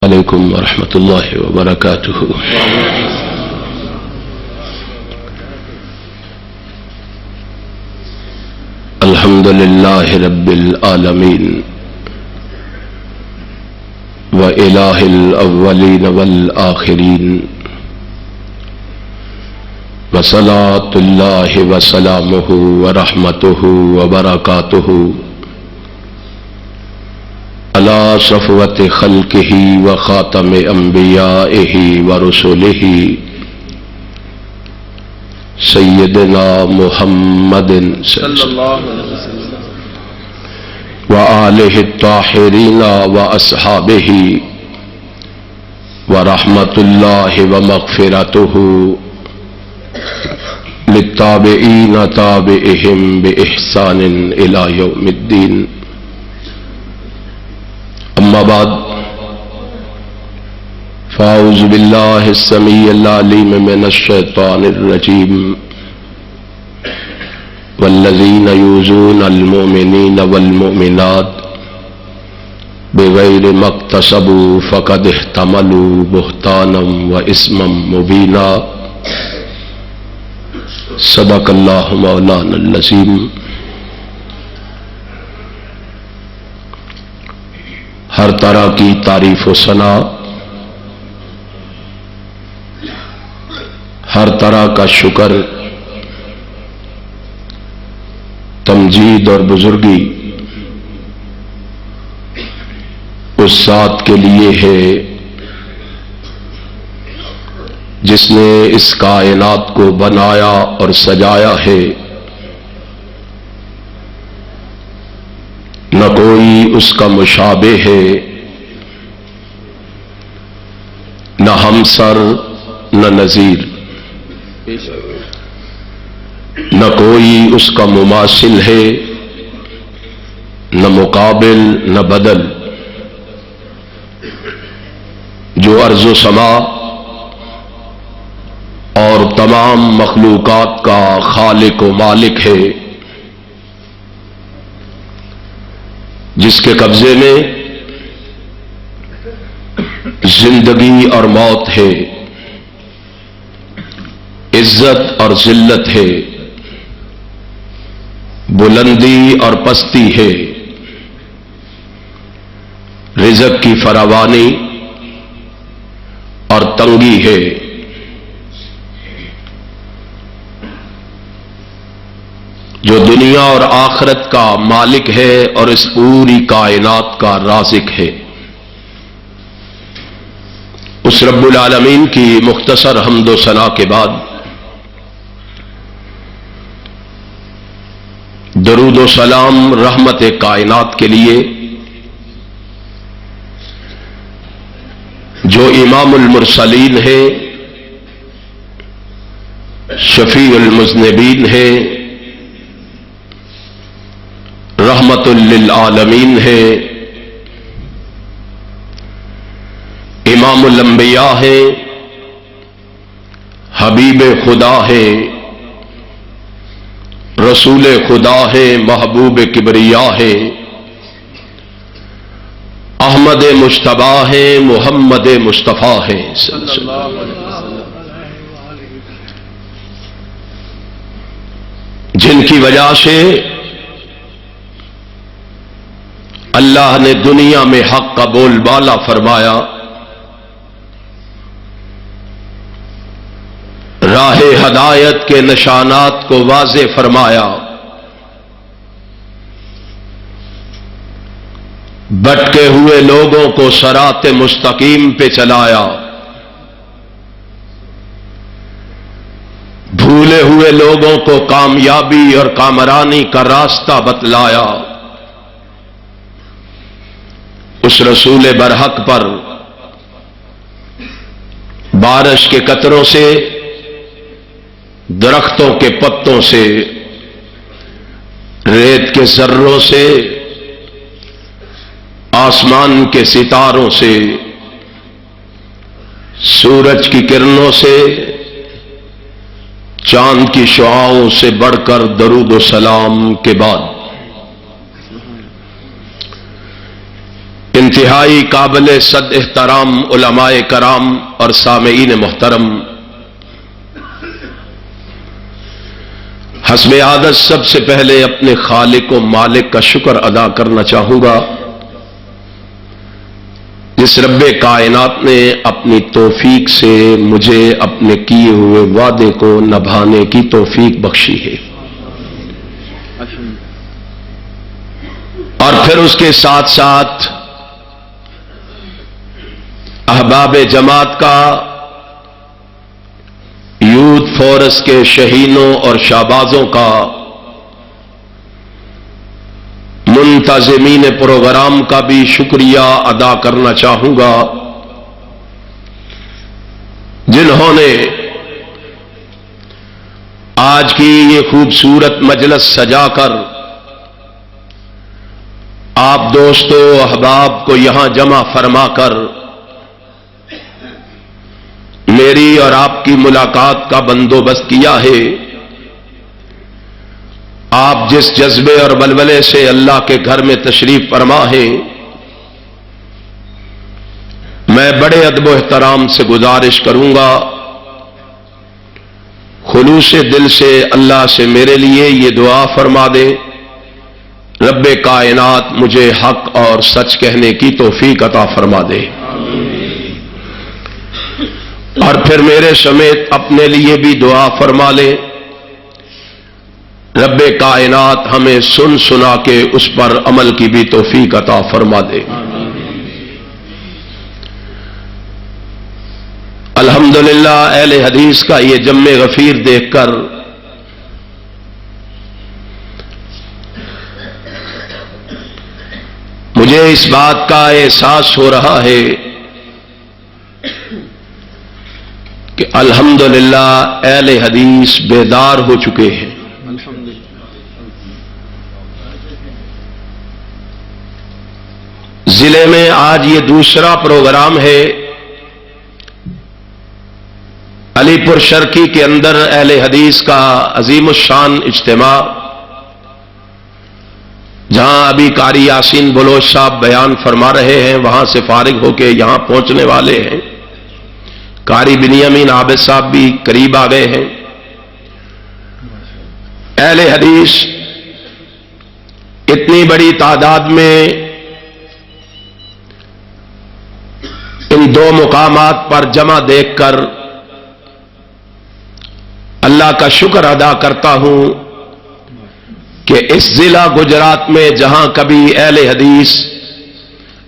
علیکم ورحمۃ اللہ وبرکاتہ۔ الحمد للہ رب العالمین وإلہ الاولین والآخرین وصلاۃ اللہ وسلامہ ورحمتہ وبرکاتہ علی صفوت خلقہ وخاتم انبیائہ ورسلہ سیدنا محمد صلی اللہ علیہ وسلم وآلہ الطاہرین واصحابہ ورحمۃ اللہ ومغفرتہ للتابعین تابعہم بإحسان الی یوم الدین۔ اما بعد فاعوذ باللہ السمیع العلیم من الشیطان الرجیم والذین یؤذون المؤمنین والمؤمنات بغیر ما اکتسبوا فقد احتملوا بہتانا واثما مبینا۔ صدق اللہ مولانا العظیم۔ ہر طرح کی تعریف و ثنا، ہر طرح کا شکر، تمجید اور بزرگی اس ذات کے لیے ہے جس نے اس کائنات کو بنایا اور سجایا ہے۔ نہ کوئی اس کا مشابہ ہے، نہ ہمسر نہ نظیر، نہ کوئی اس کا مماثل ہے، نہ مقابل نہ بدل۔ جو ارض و سما اور تمام مخلوقات کا خالق و مالک ہے، جس کے قبضے میں زندگی اور موت ہے، عزت اور ذلت ہے، بلندی اور پستی ہے، رزق کی فراوانی اور تنگی ہے۔ جو دنیا اور آخرت کا مالک ہے اور اس پوری کائنات کا رازق ہے، اس رب العالمین کی مختصر حمد و ثنا کے بعد درود و سلام رحمت کائنات کے لیے جو امام المرسلین ہے، شفیع المذنبین ہے، رحمت للعالمین ہے، امام الانبیاء ہے، حبیب خدا ہے، رسول خدا ہے، محبوب کبریا ہے، احمد مجتبی ہے، محمد مصطفیٰ ہے صلی اللہ علیہ وسلم، جن کی وجہ سے اللہ نے دنیا میں حق کا بول بالا فرمایا، راہ ہدایت کے نشانات کو واضح فرمایا، بھٹکے ہوئے لوگوں کو صراط مستقیم پہ چلایا، بھولے ہوئے لوگوں کو کامیابی اور کامرانی کا راستہ بتلایا۔ اس رسول برحق پر بارش کے قطروں سے، درختوں کے پتوں سے، ریت کے ذروں سے، آسمان کے ستاروں سے، سورج کی کرنوں سے، چاند کی شعاعوں سے بڑھ کر درود و سلام کے بعد ان انتہائی قابل صد احترام علماء کرام اور سامعین محترم، حسب عادت سب سے پہلے اپنے خالق و مالک کا شکر ادا کرنا چاہوں گا، جس رب کائنات نے اپنی توفیق سے مجھے اپنے کیے ہوئے وعدے کو نبھانے کی توفیق بخشی ہے، اور پھر اس کے ساتھ ساتھ احباب جماعت کا، یوتھ فورس کے شہینوں اور شہبازوں کا، منتظمین پروگرام کا بھی شکریہ ادا کرنا چاہوں گا، جنہوں نے آج کی یہ خوبصورت مجلس سجا کر آپ دوستوں احباب کو یہاں جمع فرما کر میری اور آپ کی ملاقات کا بندوبست کیا ہے۔ آپ جس جذبے اور ولولے سے اللہ کے گھر میں تشریف فرما ہیں، میں بڑے ادب و احترام سے گزارش کروں گا، خلوص دل سے اللہ سے میرے لیے یہ دعا فرما دے، رب کائنات مجھے حق اور سچ کہنے کی توفیق عطا فرما دے، اور پھر میرے سمیت اپنے لیے بھی دعا فرما لے، رب کائنات ہمیں سن سنا کے اس پر عمل کی بھی توفیق عطا فرما دے۔ الحمدللہ اہل حدیث کا یہ جمع غفیر دیکھ کر مجھے اس بات کا احساس ہو رہا ہے کہ الحمدللہ اہل حدیث بیدار ہو چکے ہیں۔ ضلع میں آج یہ دوسرا پروگرام ہے، علی پور شرقی کے اندر اہل حدیث کا عظیم الشان اجتماع، جہاں ابھی قاری یاسین بلوچ صاحب بیان فرما رہے ہیں، وہاں سے فارغ ہو کے یہاں پہنچنے والے ہیں، قاری بنیامین عابد صاحب بھی قریب آ گئے ہیں۔ اہل حدیث اتنی بڑی تعداد میں ان دو مقامات پر جمع دیکھ کر اللہ کا شکر ادا کرتا ہوں کہ اس ضلع گجرات میں جہاں کبھی اہل حدیث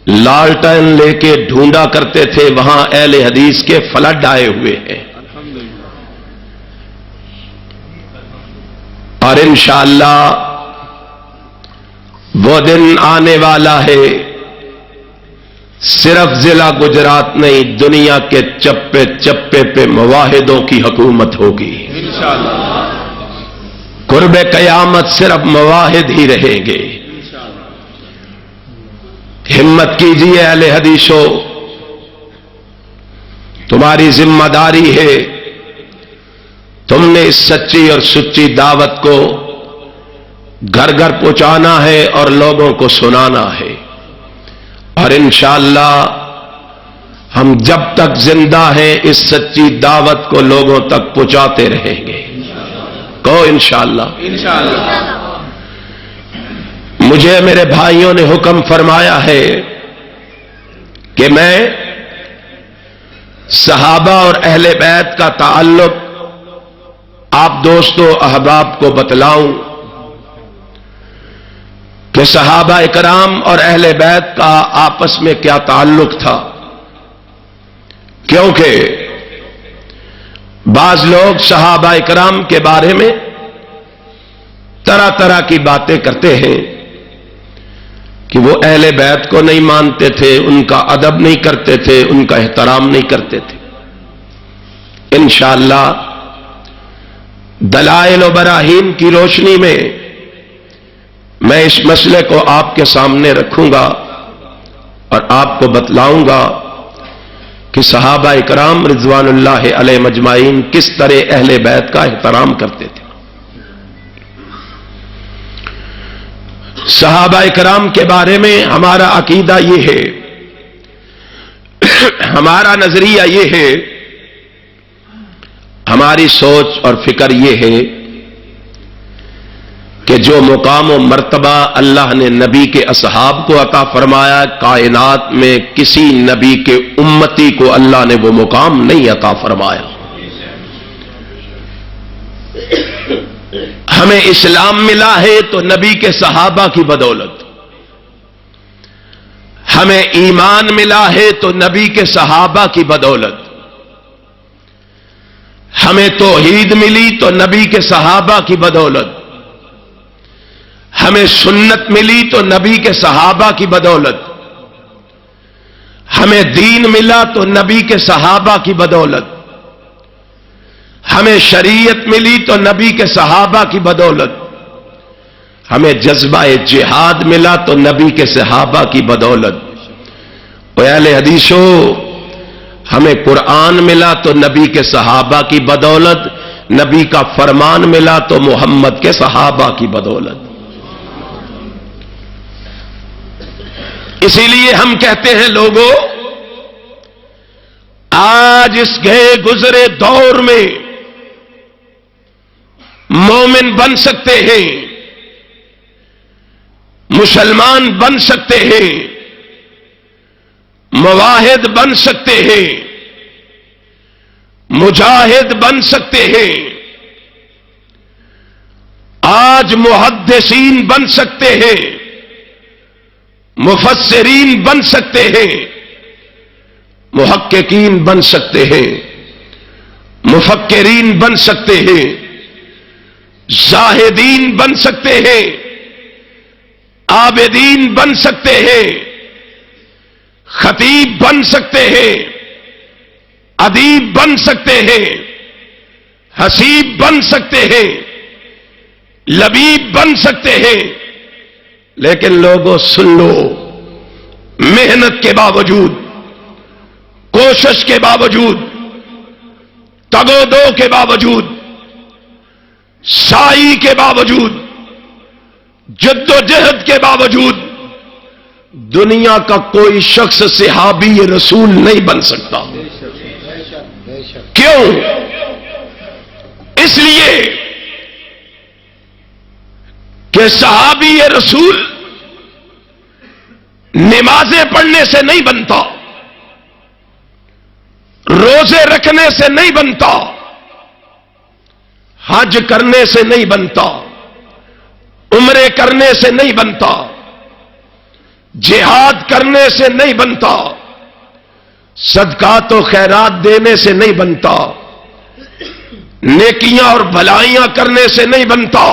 لالٹن لے کے ڈھونڈا کرتے تھے، وہاں اہل حدیث کے فلڈ آئے ہوئے ہیں، اور انشاءاللہ وہ دن آنے والا ہے، صرف ضلع گجرات نہیں، دنیا کے چپے چپے پہ مواحدوں کی حکومت ہوگی انشاءاللہ۔ قرب قیامت صرف مواحد ہی رہیں گے۔ ہمت کیجیے اہل حدیثو، تمہاری ذمہ داری ہے، تم نے اس سچی اور سچی دعوت کو گھر گھر پہنچانا ہے اور لوگوں کو سنانا ہے، اور انشاءاللہ ہم جب تک زندہ ہیں اس سچی دعوت کو لوگوں تک پہنچاتے رہیں گے۔ کہو انشاءاللہ۔ مجھے میرے بھائیوں نے حکم فرمایا ہے کہ میں صحابہ اور اہل بیت کا تعلق آپ دوستوں احباب کو بتلاؤں کہ صحابہ اکرام اور اہل بیت کا آپس میں کیا تعلق تھا، کیونکہ بعض لوگ صحابہ اکرام کے بارے میں طرح طرح کی باتیں کرتے ہیں کہ وہ اہل بیت کو نہیں مانتے تھے، ان کا ادب نہیں کرتے تھے، ان کا احترام نہیں کرتے تھے۔ انشاءاللہ دلائل و براہین کی روشنی میں میں اس مسئلے کو آپ کے سامنے رکھوں گا اور آپ کو بتلاؤں گا کہ صحابہ اکرام رضوان اللہ علیہ مجمعین کس طرح اہل بیت کا احترام کرتے تھے۔ صحابہ اکرام کے بارے میں ہمارا عقیدہ یہ ہے ہمارا نظریہ یہ ہے، ہماری سوچ اور فکر یہ ہے کہ جو مقام و مرتبہ اللہ نے نبی کے اصحاب کو عطا فرمایا، کائنات میں کسی نبی کے امتی کو اللہ نے وہ مقام نہیں عطا فرمایا۔ ہمیں اسلام ملا ہے تو نبی کے صحابہ کی بدولت، ہمیں ایمان ملا ہے تو نبی کے صحابہ کی بدولت، ہمیں توحید ملی تو نبی کے صحابہ کی بدولت، ہمیں سنت ملی تو نبی کے صحابہ کی بدولت، ہمیں دین ملا تو نبی کے صحابہ کی بدولت، ہمیں شریعت ملی تو نبی کے صحابہ کی بدولت، ہمیں جذبہ جہاد ملا تو نبی کے صحابہ کی بدولت۔ اے اہل حدیثو، ہمیں قرآن ملا تو نبی کے صحابہ کی بدولت، نبی کا فرمان ملا تو محمد کے صحابہ کی بدولت۔ اسی لیے ہم کہتے ہیں لوگوں، آج اس گئے گزرے دور میں مومن بن سکتے ہیں، مسلمان بن سکتے ہیں، مواحد بن سکتے ہیں، مجاہد بن سکتے ہیں، آج محدثین بن سکتے ہیں، مفسرین بن سکتے ہیں، محققین بن سکتے ہیں، مفکرین بن سکتے ہیں، زاہدین بن سکتے ہیں، عابدین بن سکتے ہیں، خطیب بن سکتے ہیں، ادیب بن سکتے ہیں، حسیب بن سکتے ہیں، لبیب بن سکتے ہیں۔ لیکن لوگوں سن لو، محنت کے باوجود، کوشش کے باوجود، تگ و دو کے باوجود، سعی کے باوجود، جد و جہد کے باوجود، دنیا کا کوئی شخص صحابی رسول نہیں بن سکتا۔ کیوں؟ اس لیے کہ صحابی رسول نمازیں پڑھنے سے نہیں بنتا، روزے رکھنے سے نہیں بنتا، حج کرنے سے نہیں بنتا، عمرے کرنے سے نہیں بنتا، جہاد کرنے سے نہیں بنتا، صدقات و خیرات دینے سے نہیں بنتا، نیکیاں اور بھلائیاں کرنے سے نہیں بنتا۔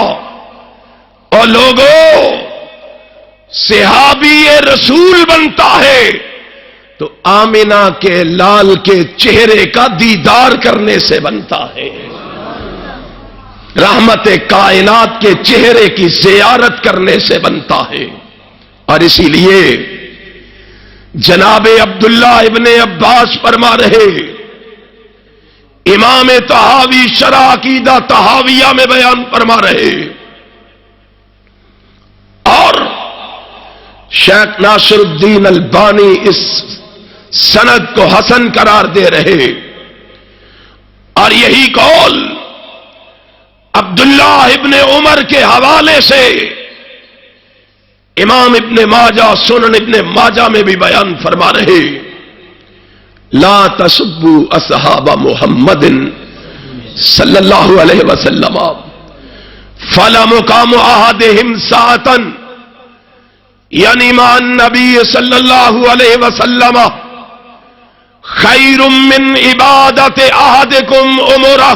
اور لوگوں، صحابی رسول بنتا ہے تو آمنہ کے لال کے چہرے کا دیدار کرنے سے بنتا ہے، رحمت کائنات کے چہرے کی زیارت کرنے سے بنتا ہے۔ اور اسی لیے جناب عبداللہ ابن عباس فرما رہے، امام طحاوی شرح عقیدہ طحاویہ میں بیان فرما رہے، اور شیخ ناصر الدین البانی اس سند کو حسن قرار دے رہے، اور یہی قول عبداللہ ابن عمر کے حوالے سے امام ابن ماجہ سنن ابن ماجہ میں بھی بیان فرما رہے، لا تسبوا اصحاب محمد صلی اللہ علیہ وسلم فلمقام احدہم ساعۃ یعنی مع النبی صلی اللہ علیہ وسلم خیر من عبادت احدکم عمرہ۔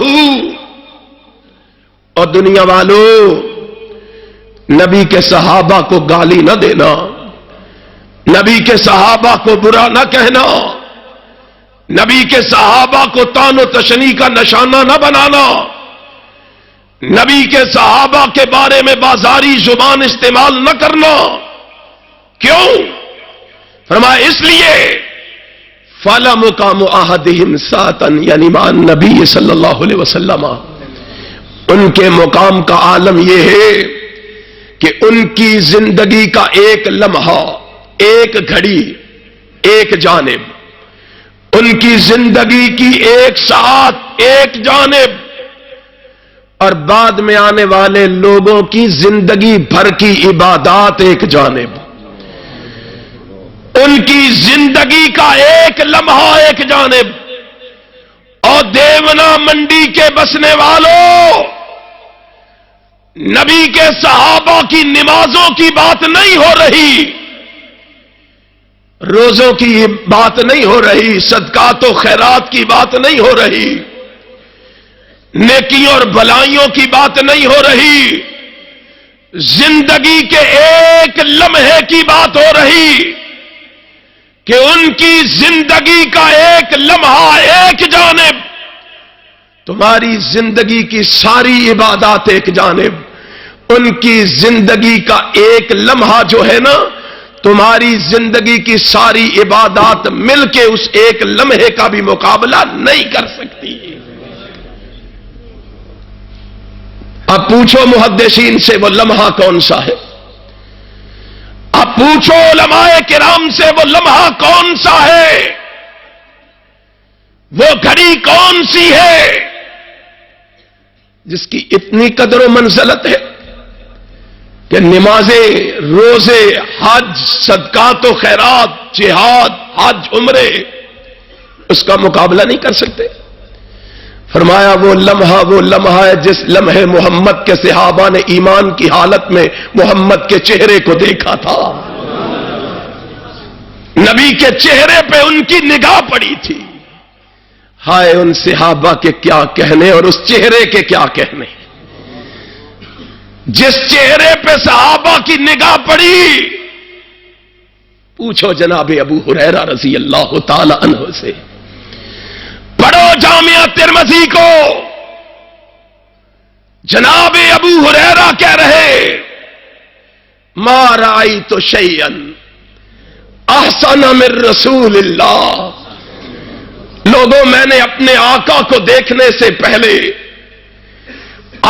اور دنیا والوں، نبی کے صحابہ کو گالی نہ دینا، نبی کے صحابہ کو برا نہ کہنا، نبی کے صحابہ کو طعن و تشنیع کا نشانہ نہ بنانا، نبی کے صحابہ کے بارے میں بازاری زبان استعمال نہ کرنا۔ کیوں؟ فرمایا اس لیے فَلَا مُقَامُ أَحَدِهِمْ سَاعَةً یعنی مع النبی صلی اللہ علیہ وسلم، ان کے مقام کا عالم یہ ہے کہ ان کی زندگی کا ایک لمحہ، ایک گھڑی، ایک جانب ان کی زندگی کی ایک ساعت ایک جانب اور بعد میں آنے والے لوگوں کی زندگی بھر کی عبادات ایک جانب، ان کی زندگی کا ایک لمحہ ایک جانب، اور دیونا منڈی کے بسنے والوں، نبی کے صحابہ کی نمازوں کی بات نہیں ہو رہی، روزوں کی بات نہیں ہو رہی، صدقات و خیرات کی بات نہیں ہو رہی، نیکیوں اور بلائیوں کی بات نہیں ہو رہی، زندگی کے ایک لمحے کی بات ہو رہی کہ ان کی زندگی کا ایک لمحہ ایک جانب، تمہاری زندگی کی ساری عبادات ایک جانب، ان کی زندگی کا ایک لمحہ جو ہے نا، تمہاری زندگی کی ساری عبادات مل کے اس ایک لمحے کا بھی مقابلہ نہیں کر سکتی۔ اب پوچھو محدثین سے وہ لمحہ کون سا ہے، اب پوچھو علماء کرام سے وہ لمحہ کون سا ہے، وہ گھڑی کون سی ہے جس کی اتنی قدر و منزلت ہے کہ نمازیں، روزے، حج، صدقات و خیرات، جہاد، حج، عمرے اس کا مقابلہ نہیں کر سکتے۔ فرمایا وہ لمحہ ہے جس لمحے محمد کے صحابہ نے ایمان کی حالت میں محمد کے چہرے کو دیکھا تھا، نبی کے چہرے پہ ان کی نگاہ پڑی تھی۔ ہائے ان صحابہ کے کیا کہنے اور اس چہرے کے کیا کہنے، جس چہرے پہ صحابہ کی نگاہ پڑی۔ پوچھو جناب ابو ہریرہ رضی اللہ تعالی عنہ سے، پڑھو جامعہ ترمذی کو، جناب ابو ہریرہ کہہ رہے ما رأیت شیئا احسن من رسول اللہ، لوگوں میں نے اپنے آقا کو دیکھنے سے پہلے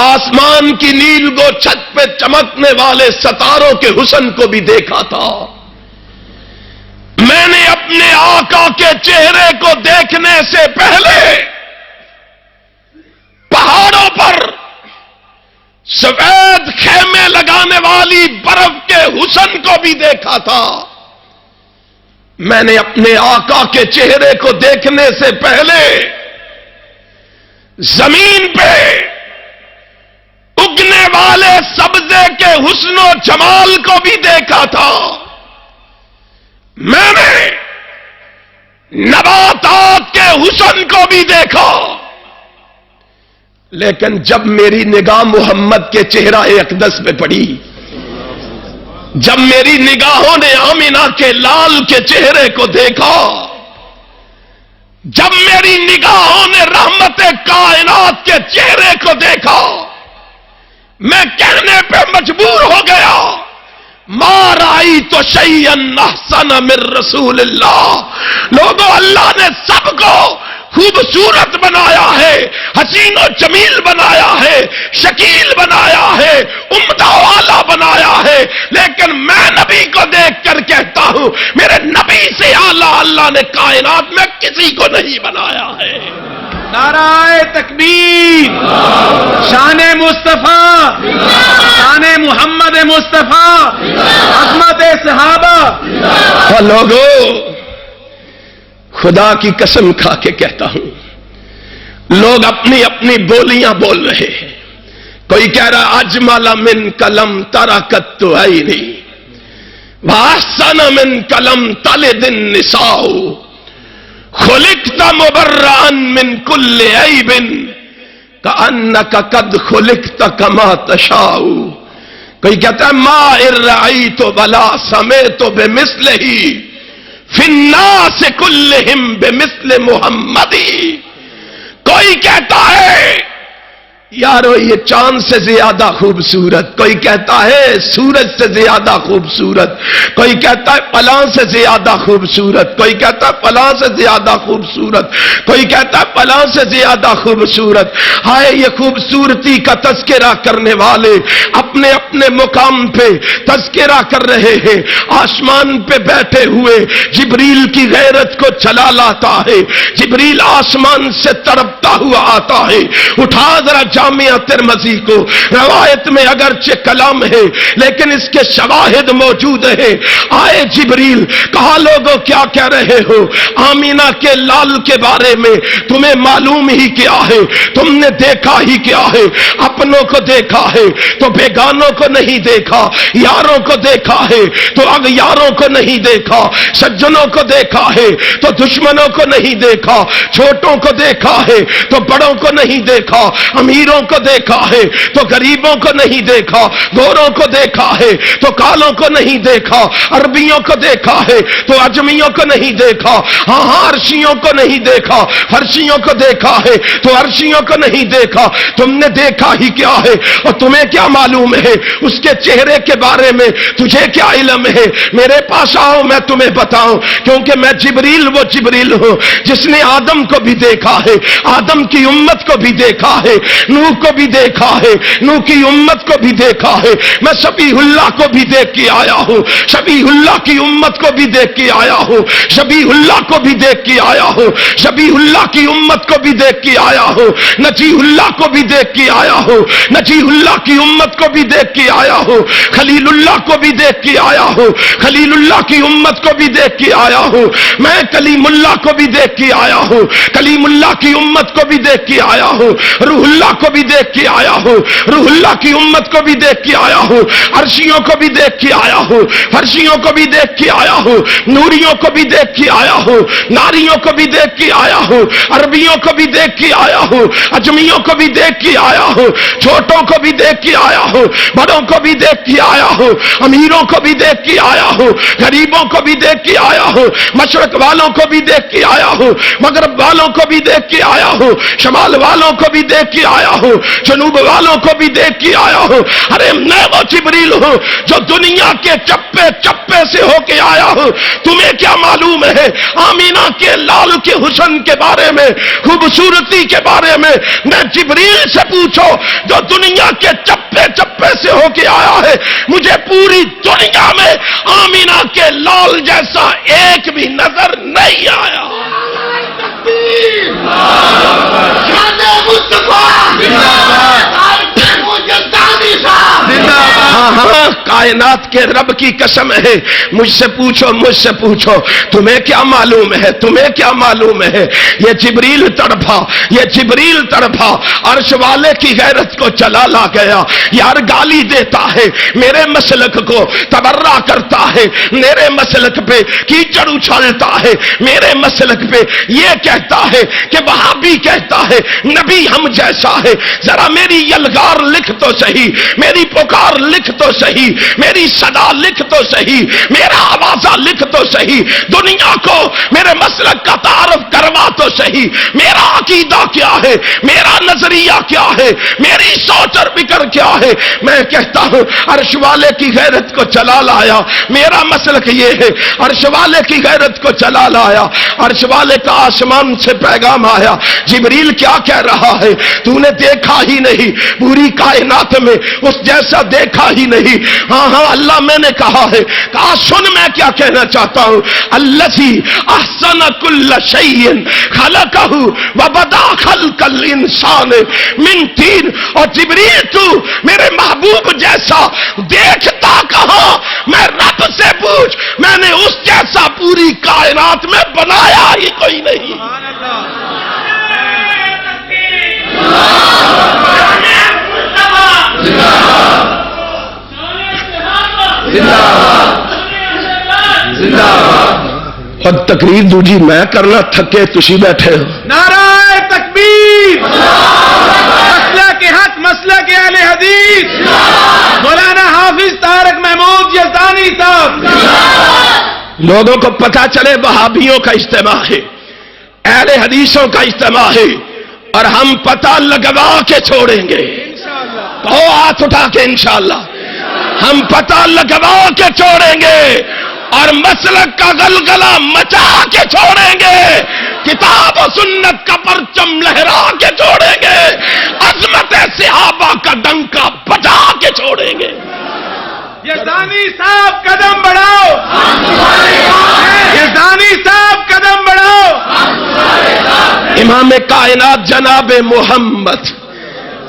آسمان کی نیل گو چھت پہ چمکنے والے ستاروں کے حسن کو بھی دیکھا تھا، میں نے اپنے آقا کے چہرے کو دیکھنے سے پہلے پہاڑوں پر سفید خیمے لگانے والی برف کے حسن کو بھی دیکھا تھا، میں نے اپنے آقا کے چہرے کو دیکھنے سے پہلے زمین پہ اگنے والے سبزے کے حسن و جمال کو بھی دیکھا تھا، میں نے نباتات کے حسن کو بھی دیکھا، لیکن جب میری نگاہ محمد کے چہرہ اقدس پہ پڑی، جب میری نگاہوں نے آمینہ کے لال کے چہرے کو دیکھا، جب میری نگاہوں نے رحمت کائنات کے چہرے کو دیکھا، میں کہنے پہ مجبور ہو گیا ما رأیت شیئا احسن من رسول اللہ۔ لوگوں، اللہ نے سب کو خوبصورت بنایا ہے، حسین و جمیل بنایا ہے، شکیل بنایا ہے، عمدہ والا بنایا ہے، لیکن میں نبی کو دیکھ کر کہتا ہوں میرے نبی سے اعلیٰ اللہ نے کائنات میں کسی کو نہیں بنایا ہے۔ نعرہ تکبیر، شان مصطفیٰ، شان محمد مصطفیٰ، عظمت صحابہ۔ اور لوگوں، خدا کی قسم کھا کے کہتا ہوں، لوگ اپنی اپنی بولیاں بول رہے ہیں۔ کوئی کہہ رہا اجمل من کلم ترکت عینی واحسن من کلم تلد النساء خلقت مبرئا من کل عیب کأنک قد خلقت کما تشاء۔ کوئی کہتا ہے ما رأیت ولا سمعت بمثلہ فی الناس کلہم بمثل محمدی۔ کوئی کہتا ہے یارو یہ چاند سے زیادہ خوبصورت، کوئی کہتا ہے سورج سے زیادہ خوبصورت، کوئی کہتا ہے فلاں سے زیادہ خوبصورت، کوئی کہتا ہے فلاں سے زیادہ خوبصورت، کوئی کہتا ہے فلاں سے زیادہ خوبصورت۔ ہائے یہ خوبصورتی کا تذکرہ کرنے والے اپنے اپنے مقام پہ تذکرہ کر رہے ہیں، آسمان پہ بیٹھے ہوئے جبریل کی غیرت کو چلا لاتا ہے، جبریل آسمان سے تڑپتا ہوا آتا ہے۔ اٹھا ذرا جامعہ ترمذی کو، روایت میں اگرچہ کلام ہے لیکن اس کے شواہد موجود ہیں۔ آئے جبریل، کہا لوگوں کیا کہہ رہے ہو؟ آمینہ کے لال کے بارے میں تمہیں معلوم ہی کیا ہے؟ تم نے دیکھا ہی کیا ہے؟ اپنوں کو دیکھا ہے تو بیگانوں کو نہیں دیکھا، یاروں کو دیکھا ہے تو اغیاروں کو نہیں دیکھا، سجنوں کو دیکھا ہے تو دشمنوں کو نہیں دیکھا، چھوٹوں کو دیکھا ہے تو بڑوں کو نہیں دیکھا، امیروں کو دیکھا ہے تو غریبوں کو نہیں دیکھا، گوروں کو دیکھا ہے تو کالوں کو نہیں دیکھا، عربیوں کو دیکھا ہے تو اجمیوں کو نہیں دیکھا، ہاں عرشیوں کو نہیں دیکھا، فرشیوں کو دیکھا ہے تو عرشیوں کو نہیں دیکھا۔ تم نے دیکھا ہی کیا ہے اور تمہیں کیا معلوم ہے اس کے چہرے کے بارے میں؟ تجھے کیا علم ہے؟ میرے پاس آؤ میں تمہیں بتاؤں، کیونکہ میں جبریل وہ جبریل ہوں جس نے آدم کو بھی دیکھا ہے، آدم کی امت کو بھی دیکھا ہے، نوح کو بھی دیکھا ہے، نوح کی امت کو بھی دیکھا ہے، میں شبیہ اللہ کو بھی دیکھ کے آیا ہوں، شبیہ اللہ کی امت کو بھی دیکھ کے آیا ہوں، شبیہ اللہ کو بھی دیکھ کے آیا ہوں، شبیہ اللہ کی امت کو بھی دیکھ کے آیا ہوں، نجیح اللہ کو بھی دیکھ کے آیا ہوں، نجیح اللہ کی امت کو بھی دیکھ کے آیا ہوں، خلیل اللہ کو بھی دیکھ کے آیا ہوں، خلیل اللہ کی امت کو بھی دیکھ کے آیا ہوں، میں کلیم اللہ کو بھی دیکھ کے آیا ہوں، کلیم اللہ کی امت کو بھی دیکھ کے آیا ہوں، روح اللہ کو بھی دیکھ کے آیا ہوں، روح اللہ کی امت کو بھی دیکھ کے آیا ہوں، عرشیوں کو بھی دیکھ کے آیا ہوں، فرشیوں کو بھی دیکھ کے آیا ہوں، نوریوں کو بھی دیکھ کے آیا ہوں، ناریوں کو بھی دیکھ کے آیا ہوں، عربیوں کو بھی دیکھ کے آیا ہوں، اجمیوں کو بھی دیکھ کے آیا ہوں، چھوٹوں کو بھی دیکھ کے آیا ہوں، بڑوں کو بھی دیکھ کے آیا ہوں، امیروں کو بھی دیکھ کے آیا ہوں، غریبوں کو بھی دیکھ کے آیا ہوں، مشرق والوں کو بھی دیکھ کے آیا ہوں، مغرب والوں کو بھی دیکھ کے آیا ہوں، شمال والوں کو بھی دیکھ کے آیا ہوں، جنوب والوں کو بھی دیکھ کے آیا ہوں۔ ارے میں وہ جبریل ہوں جو دنیا کے چپے چپے سے ہو کے آیا ہوں۔ تمہیں کیا معلوم ہے آمینہ کے لال کے حسن کے بارے میں، خوبصورتی کے بارے میں؟ میں جبریل سے پوچھو جو دنیا کے چپے چپے سے ہو کے آیا ہے۔ مجھے پوری دنیا میں آمینہ کے لال جیسا ایک بھی نظر نہیں آیا۔ ہاں کائنات کے رب کی قسم ہے، مجھ سے پوچھو تمہیں کیا معلوم ہے؟ تمہیں کیا معلوم ہے؟ یہ جبریل تڑپا عرش والے کی غیرت کو چلا لا گیا۔ یار گالی دیتا ہے، میرے مسلک کو تبرہ کرتا ہے، میرے مسلک پہ کیچڑ اچھالتا ہے، میرے مسلک پہ یہ کہتا ہے کہ وہابی کہتا ہے نبی ہم جیسا ہے۔ ذرا میری یلغار لکھ تو صحیح، میری پکار لکھ تو صحیح، میری صدا لکھ تو صحیح، میرا آوازہ لکھ تو صحیح، دنیا کو میرے مسلک کا تعارف کروا تو صحیح۔ میرا عقیدہ کیا ہے؟ میرا نظریہ کیا ہے؟ میری سوچ اور فکر کیا ہے؟ میں کہتا ہوں عرش والے کی غیرت کو چلا لایا، میرا مسلک یہ ہے، عرش والے کی غیرت کو چلا لایا۔ عرش والے کا آسمان سے پیغام آیا، جبریل کیا کہہ رہا ہے؟ تو نے دیکھا ہی نہیں، پوری کائنات میں اس جیسا دیکھا ہی نہیں۔ ہاں اللہ میں نے کہا ہے، کہا سن میں کیا کہنا چاہتا ہوں، الذی احسن کل شیء خلقہ وبدأ خلق الانسان من طین۔ اور جبریل تو میرے محبوب جیسا دیکھتا کہاں؟ میں رب سے پوچھ، میں نے اس جیسا پوری کائنات میں بنایا ہی کوئی نہیں۔ اور تقریر دوجی میں کرنا تھکے تسی بیٹھے ہو۔ نعرہ تکبیر، مسئلہ کے حق، مسئلہ کے اہل حدیث مولانا حافظ طارق محمود یزدانی صاحب۔ لوگوں کو پتا چلے وہابیوں کا اجتماع ہے، اہل حدیثوں کا اجتماع ہے، اور ہم پتہ لگوا کے چھوڑیں گے. کہو ہاتھ اٹھا کے انشاءاللہ. ہم پتہ لگوا کے چھوڑیں گے اور مسلک کا غلغلہ مچا کے چھوڑیں گے. کتاب و سنت کا پرچم لہرا کے چھوڑیں گے. عظمت صحابہ کا ڈنکا بجا کے چھوڑیں گے. یزدانی صاحب قدم بڑھاؤ. یزدانی صاحب قدم بڑھاؤ. امام کائنات جناب محمد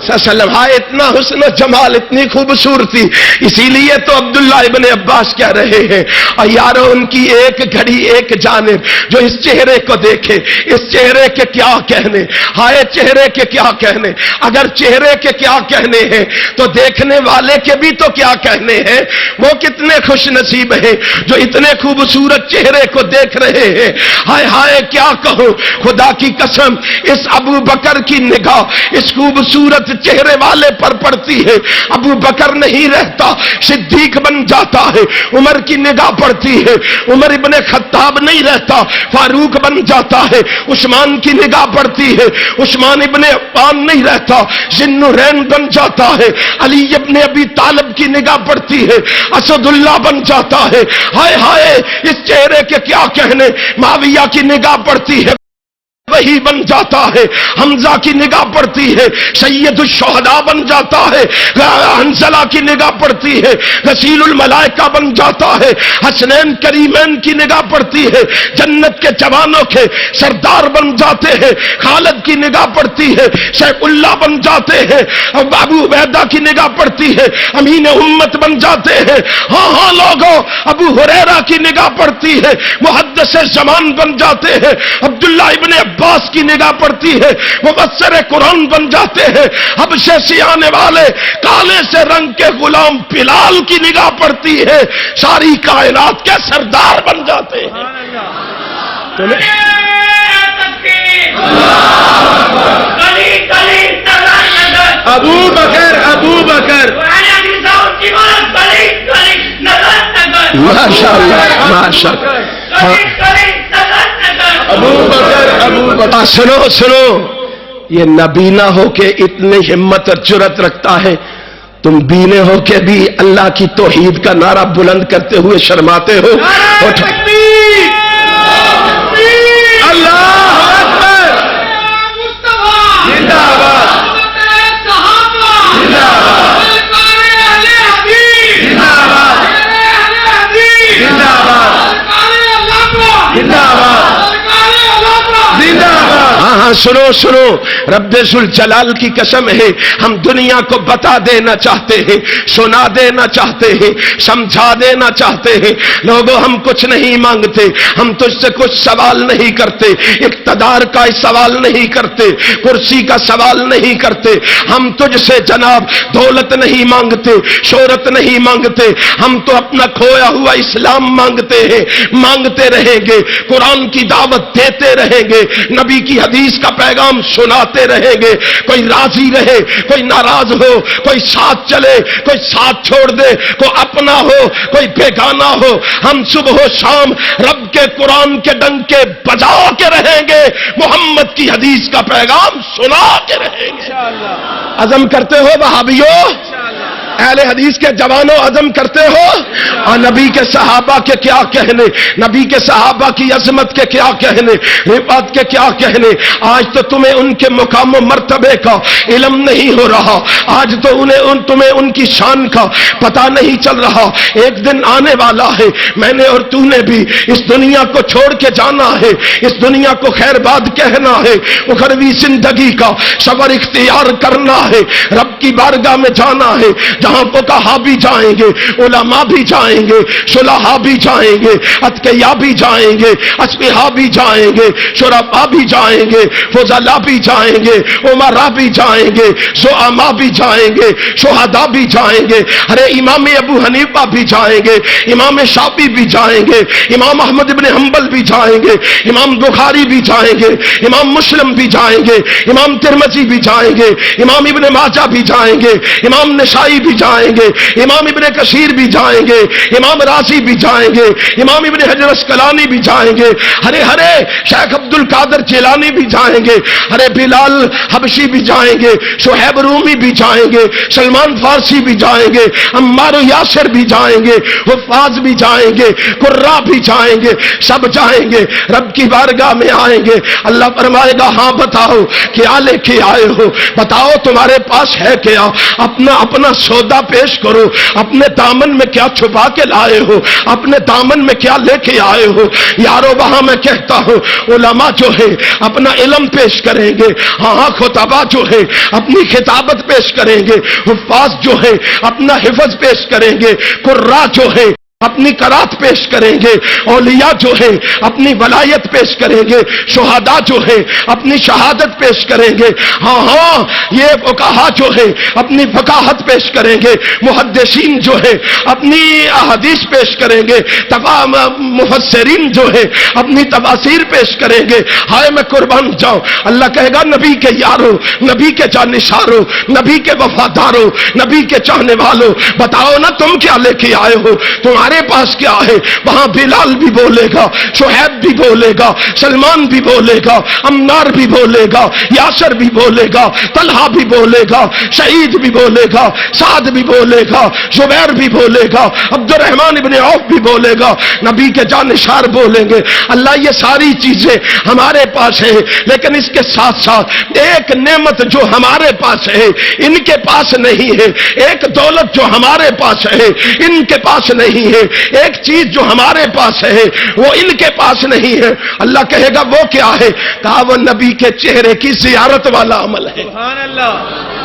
صلی اللہ علیہ وسلم. اتنا حسن و جمال, اتنی خوبصورتی. اسی لیے تو عبداللہ ابن عباس کہہ رہے ہیں اور یارو ان کی ایک گھڑی ایک جانب جو اس چہرے کو دیکھے, اس چہرے کے کیا کہنے. ہائے چہرے کے کیا کہنے. اگر چہرے کے کیا کہنے ہیں تو دیکھنے والے کے بھی تو کیا کہنے ہیں. وہ کتنے خوش نصیب ہیں جو اتنے خوبصورت چہرے کو دیکھ رہے ہیں. ہائے ہائے کیا کہوں, خدا کی قسم اس ابو بکر کی نگاہ اس خوبصورت چہرے والے پر پڑتی ہے. ابو بکر نہیں رہتا, صدیق بن جاتا ہے. عمر کی نگاہ پڑتی ہے, عمر ابن خطاب نہیں رہتا, فاروق بن جاتا ہے. عثمان کی نگاہ پڑتی ہے, عثمان ابن عفان نہیں رہتا, ذوالنورین بن جاتا ہے. علی ابن ابی طالب کی نگاہ پڑتی ہے, اسد اللہ بن جاتا ہے. ہائے ہائے اس چہرے کے کیا کہنے. معاویہ کی نگاہ پڑتی ہے, وہی بن جاتا ہے. حمزہ کی نگاہ پڑتی ہے, سید الشہداء بن جاتا ہے. حنظلہ کی نگاہ پڑتی ہے, رسول الملائکہ بن جاتا ہے. حسنین کریمین کی نگاہ پڑتی ہے, جنت کے جوانوں کے سردار بن جاتے ہیں. خالد کی نگاہ پڑتی ہے, سیف اللہ بن جاتے ہیں. ابو عبیدہ کی نگاہ پڑتی ہے, امین امت بن جاتے ہیں. ہاں ہاں لوگوں, ابو ہریرہ کی نگاہ پڑتی ہے, محدث زمان بن جاتے ہیں. عبداللہ ابن عباس کی نگاہ پڑتی ہے, مفسر قرآن بن جاتے ہیں. حبشے سے آنے والے کالے سے رنگ کے غلام بلال کی نگاہ پڑتی ہے, ساری کائنات کے سردار بن جاتے ہیں. ابو بکر ابو بکر ماشاء اللہ ماشاء اللہ. ابو بکر سنو سنو, یہ نبینا ہو کے اتنی ہمت اور جرت رکھتا ہے, تم بینے ہو کے بھی اللہ کی توحید کا نعرہ بلند کرتے ہوئے شرماتے ہو. اللہ اکبر. زندہ باد. سنو سنو, رب ذوالجلال کی قسم ہے, ہم دنیا کو بتا دینا چاہتے ہیں, سنا دینا چاہتے ہیں, سمجھا دینا چاہتے ہیں. لوگوں ہم کچھ نہیں مانگتے, ہم تجھ سے کچھ سوال نہیں کرتے, اقتدار کا سوال نہیں کرتے, کرسی کا سوال نہیں کرتے. ہم تجھ سے جناب دولت نہیں مانگتے, شہرت نہیں مانگتے. ہم تو اپنا کھویا ہوا اسلام مانگتے ہیں, مانگتے رہیں گے. قرآن کی دعوت دیتے رہیں گے, نبی کی حدیث کا پیغام سناتے رہیں گے. کوئی راضی رہے, کوئی ناراض ہو, کوئی ساتھ چلے, کوئی ساتھ چھوڑ دے, کوئی اپنا ہو, کوئی بیگانہ ہو, ہم صبح و شام رب کے قرآن کے ڈنکے بجا کے رہیں گے, محمد کی حدیث کا پیغام سنا کے رہیں گے. عزم کرتے ہو وہابیوں, اہل حدیث کے جوانوں, عزم کرتے ہو؟ اور نبی کے صحابہ کے کیا کہنے, نبی کے صحابہ کی عظمت کے کیا کہنے, رفعت کے کیا کہنے. آج تو تمہیں ان کے مقام و مرتبے کا علم نہیں ہو رہا, آج تو تمہیں ان کی شان کا پتہ نہیں چل رہا. ایک دن آنے والا ہے, میں نے اور تو نے بھی اس دنیا کو چھوڑ کے جانا ہے, اس دنیا کو خیر باد کہنا ہے, اخروی زندگی کا سفر اختیار کرنا ہے, رب کی بارگاہ میں جانا ہے, جہاں فقہا بھی جائیں گے, علماء بھی جائیں گے, صلحاء بھی جائیں گے, اتقیاء بھی جائیں گے, اصفیاء بھی جائیں گے, شرفاء بھی جائیں گے, فضلاء بھی جائیں گے, عمراء بھی جائیں گے, زعماء بھی جائیں گے, شہداء بھی جائیں گے. ارے امام ابو حنیفہ بھی جائیں گے, امام شافعی بھی جائیں گے, امام احمد بن حنبل بھی جائیں گے, امام بخاری بھی جائیں گے, امام مسلم بھی جائیں گے, امام ترمذی بھی جائیں گے, امام ابن ماجہ بھی جائیں گے, امام نسائی بھی بھی جائیں گے, امام ابن کثیر بھی جائیں گے, امام رازی بھی جائیں گے, امام ابن حجر اسقلانی بھی جائیں گے, ہرے ہرے شیخ عبد القادر جیلانی بھی جائیں گے, ہرے بلال حبشی بھی جائیں گے, شہیب رومی بھی جائیں گے, سلمان فارسی بھی جائیں گے, عمار و یاسر بھی جائیں گے, حفاظ بھی جائیں گے, قرا بھی جائیں گے, سب جائیں گے, رب کی بارگاہ میں آئیں گے. اللہ فرمائے گا ہاں بتاؤ کیا لے کے آئے ہو, بتاؤ تمہارے پاس ہے کیا, اپنا سودا پیش کرو, اپنے دامن میں کیا چھپا کے لائے ہو, اپنے دامن میں کیا لے کے آئے ہو. یارو وہاں میں کہتا ہوں علماء جو ہے اپنا علم پیش کریں گے, ہاں خطبہ جو ہے اپنی خطابت پیش کریں گے, حفاظ جو ہے اپنا حفظ پیش کریں گے, قرا جو ہے اپنی قرات پیش کریں گے, اولیاء جو ہے اپنی ولایت پیش کریں گے, شہداء جو ہے اپنی شہادت پیش کریں گے, ہاں یہ فقہاء جو ہے اپنی فقاہت پیش کریں گے, محدثین جو ہے اپنی احادیث پیش کریں گے, مفسرین جو ہے اپنی تفاسیر پیش کریں گے. ہائے میں قربان جاؤں, اللہ کہے گا نبی کے یارو, نبی کے جانشارو, نبی کے وفادارو, نبی کے چاہنے والو, بتاؤ نا تم کیا لے کے آئے ہو, تمہارے پاس کیا ہے. وہاں بلال بھی بولے گا, شہیب بھی بولے گا, سلمان بھی بولے گا, عمار بھی بولے گا, یاسر بھی بولے گا, طلحہ بھی بولے گا, شہید بھی بولے گا, سعد بھی بولے گا, زبیر بھی بولے گا, عبد الرحمن ابن عوف بھی بولے گا, نبی کے جانشار بولیں گے. اللہ یہ ساری چیزیں ہمارے پاس ہے, لیکن اس کے ساتھ ساتھ ایک نعمت جو ہمارے پاس ہے ان کے پاس نہیں ہے, ایک دولت جو ہمارے پاس ہے ان کے پاس نہیں ہے, ایک چیز جو ہمارے پاس ہے وہ ان کے پاس نہیں ہے. اللہ کہے گا وہ کیا ہے, کہا وہ نبی کے چہرے کی زیارت والا عمل ہے. سبحان اللہ.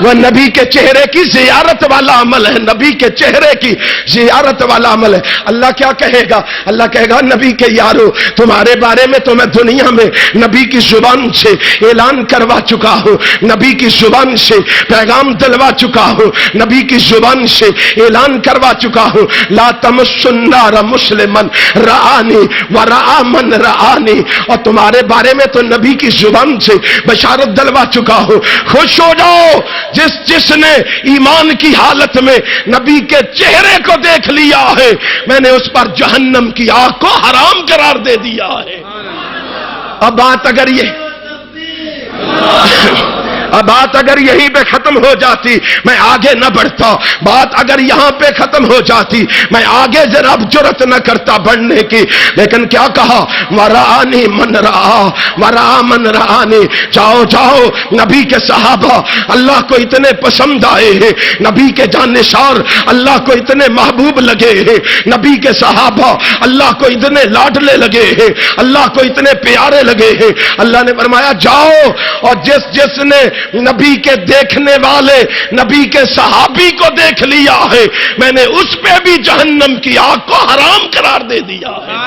وہ نبی کے چہرے کی زیارت والا عمل ہے, نبی کے چہرے کی زیارت والا عمل ہے. اللہ کیا کہے گا, اللہ کہے گا نبی کے یارو تمہارے بارے میں تو میں دنیا میں نبی کی زبان سے اعلان کروا چکا ہوں, نبی کی زبان سے پیغام دلوا چکا ہوں, نبی کی زبان سے اعلان کروا چکا ہوں, لا تمس النار مسلمن رآنی ورآ من رآنی. اور تمہارے بارے میں تو نبی کی زبان سے بشارت دلوا چکا ہوں, خوش ہو جاؤ جس نے ایمان کی حالت میں نبی کے چہرے کو دیکھ لیا ہے, میں نے اس پر جہنم کی آگ کو حرام قرار دے دیا ہے. اب بات اگر یہیں پہ ختم ہو جاتی میں آگے نہ بڑھتا, بات اگر یہاں پہ ختم ہو جاتی میں آگے جناب جرت نہ کرتا بڑھنے کی. لیکن کیا کہا, ورآنی من رآ ورآ من رآنی. جاؤ جاؤ, نبی کے صحابہ اللہ کو اتنے پسند آئے ہیں, نبی کے جانشار اللہ کو اتنے محبوب لگے ہیں, نبی کے صحابہ اللہ کو اتنے لاڈلے لگے ہیں, اللہ کو اتنے پیارے لگے ہیں. اللہ نے فرمایا جاؤ, اور جس نے نبی کے دیکھنے والے نبی کے صحابی کو دیکھ لیا ہے میں نے اس پہ بھی جہنم کی آگ کو حرام قرار دے دیا ہے.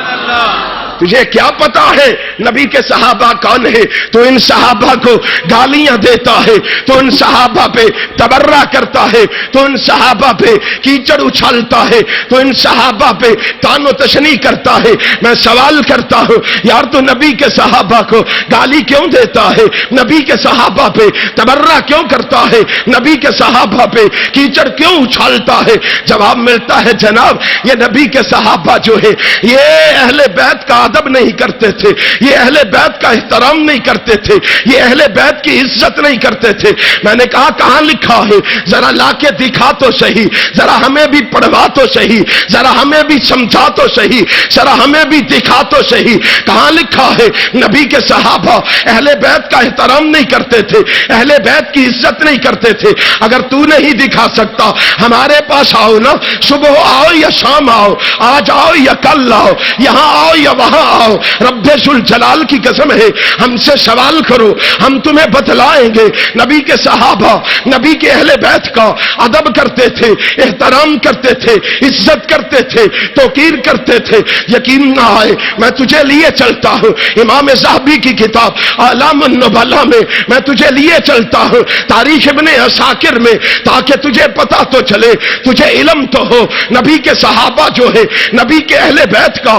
تجھے کیا پتا ہے نبی کے صحابہ کون ہے؟ تو ان صحابہ کو گالیاں دیتا ہے, تو ان صحابہ پہ تبرہ کرتا ہے, تو ان صحابہ پہ کیچڑ اچھالتا ہے, تو ان صحابہ پہ تان و تشنی کرتا ہے. میں سوال کرتا ہوں یار تو نبی کے صحابہ کو گالی کیوں دیتا ہے, نبی کے صحابہ پہ تبرہ کیوں کرتا ہے, نبی کے صحابہ پہ کیچڑ کیوں اچھالتا ہے؟ جواب ملتا ہے جناب یہ نبی کے صحابہ جو ہے یہ اہل بیت کا ادب نہیں کرتے تھے, یہ اہل بیت کا احترام نہیں کرتے تھے, یہ اہل بیت کی عزت نہیں کرتے تھے. میں نے کہا کہاں لکھا ہے, ذرا لا کے دکھا تو صحیح, ذرا ہمیں بھی پڑھوا تو صحیح, ذرا ہمیں بھی سمجھا تو صحیح, ذرا ہمیں بھی دکھا تو صحیح. کہاں لکھا ہے نبی کے صحابہ اہل بیت کا احترام نہیں کرتے تھے, اہل بیت کی عزت نہیں کرتے تھے؟ اگر تو نہیں دکھا سکتا ہمارے پاس آؤ نا, صبح آؤ یا شام آؤ, آج آؤ یا کل آؤ, یہاں آؤ یا وہاں آؤ, رب ذوالجلال کی قسم ہے ہم سے سوال کرو, ہم تمہیں بتلائیں گے. نبی کے صحابہ نبی کے اہل بیت کا ادب کرتے تھے, احترام کرتے تھے, عزت کرتے تھے, توقیر کرتے تھے. یقین نہ آئے میں تجھے لیے چلتا ہوں امام ذہبی کی کتاب اعلام النبلاء میں, میں تجھے لیے چلتا ہوں تاریخ ابن عساکر میں, تاکہ تجھے پتا تو چلے, تجھے علم تو ہو نبی کے صحابہ جو ہے نبی کے اہل بیت کا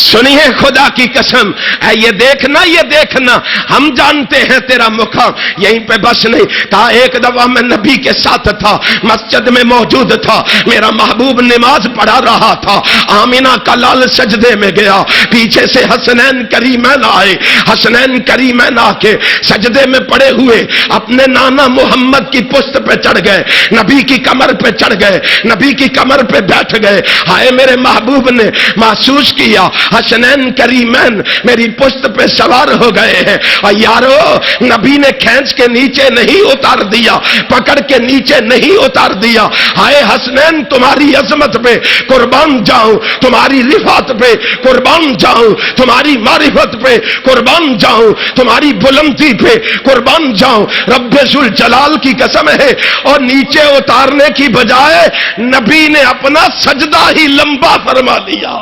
سنیے خدا کی قسم، اے یہ دیکھنا ہم جانتے ہیں تیرا مقام یہیں پہ بس نہیں کہا۔ ایک دفعہ میں نبی کے ساتھ تھا، مسجد میں موجود تھا، میرا محبوب نماز پڑھا رہا تھا، آمینہ کا لال سجدے میں گیا، پیچھے سے حسنین کریمین آئے، حسنین کریمین آ کے سجدے میں پڑے ہوئے اپنے نانا محمد کی پشت پہ چڑھ گئے، نبی کی کمر پہ چڑھ گئے، نبی کی کمر پہ بیٹھ گئے۔ ہائے میرے محبوب نے محسوس کیا حسنین کریمین میری پشت پہ سوار ہو گئے ہیں، اور یارو نبی نے کھینچ کے نیچے نہیں اتار دیا، پکڑ کے نیچے نہیں اتار دیا۔ ہائے حسنین تمہاری عظمت پہ قربان جاؤں، تمہاری رفعت پہ قربان جاؤں، تمہاری معرفت پہ قربان جاؤں، تمہاری بلندی پہ قربان جاؤں، رب ذوالجلال کی قسم ہے۔ اور نیچے اتارنے کی بجائے نبی نے اپنا سجدہ ہی لمبا فرما لیا،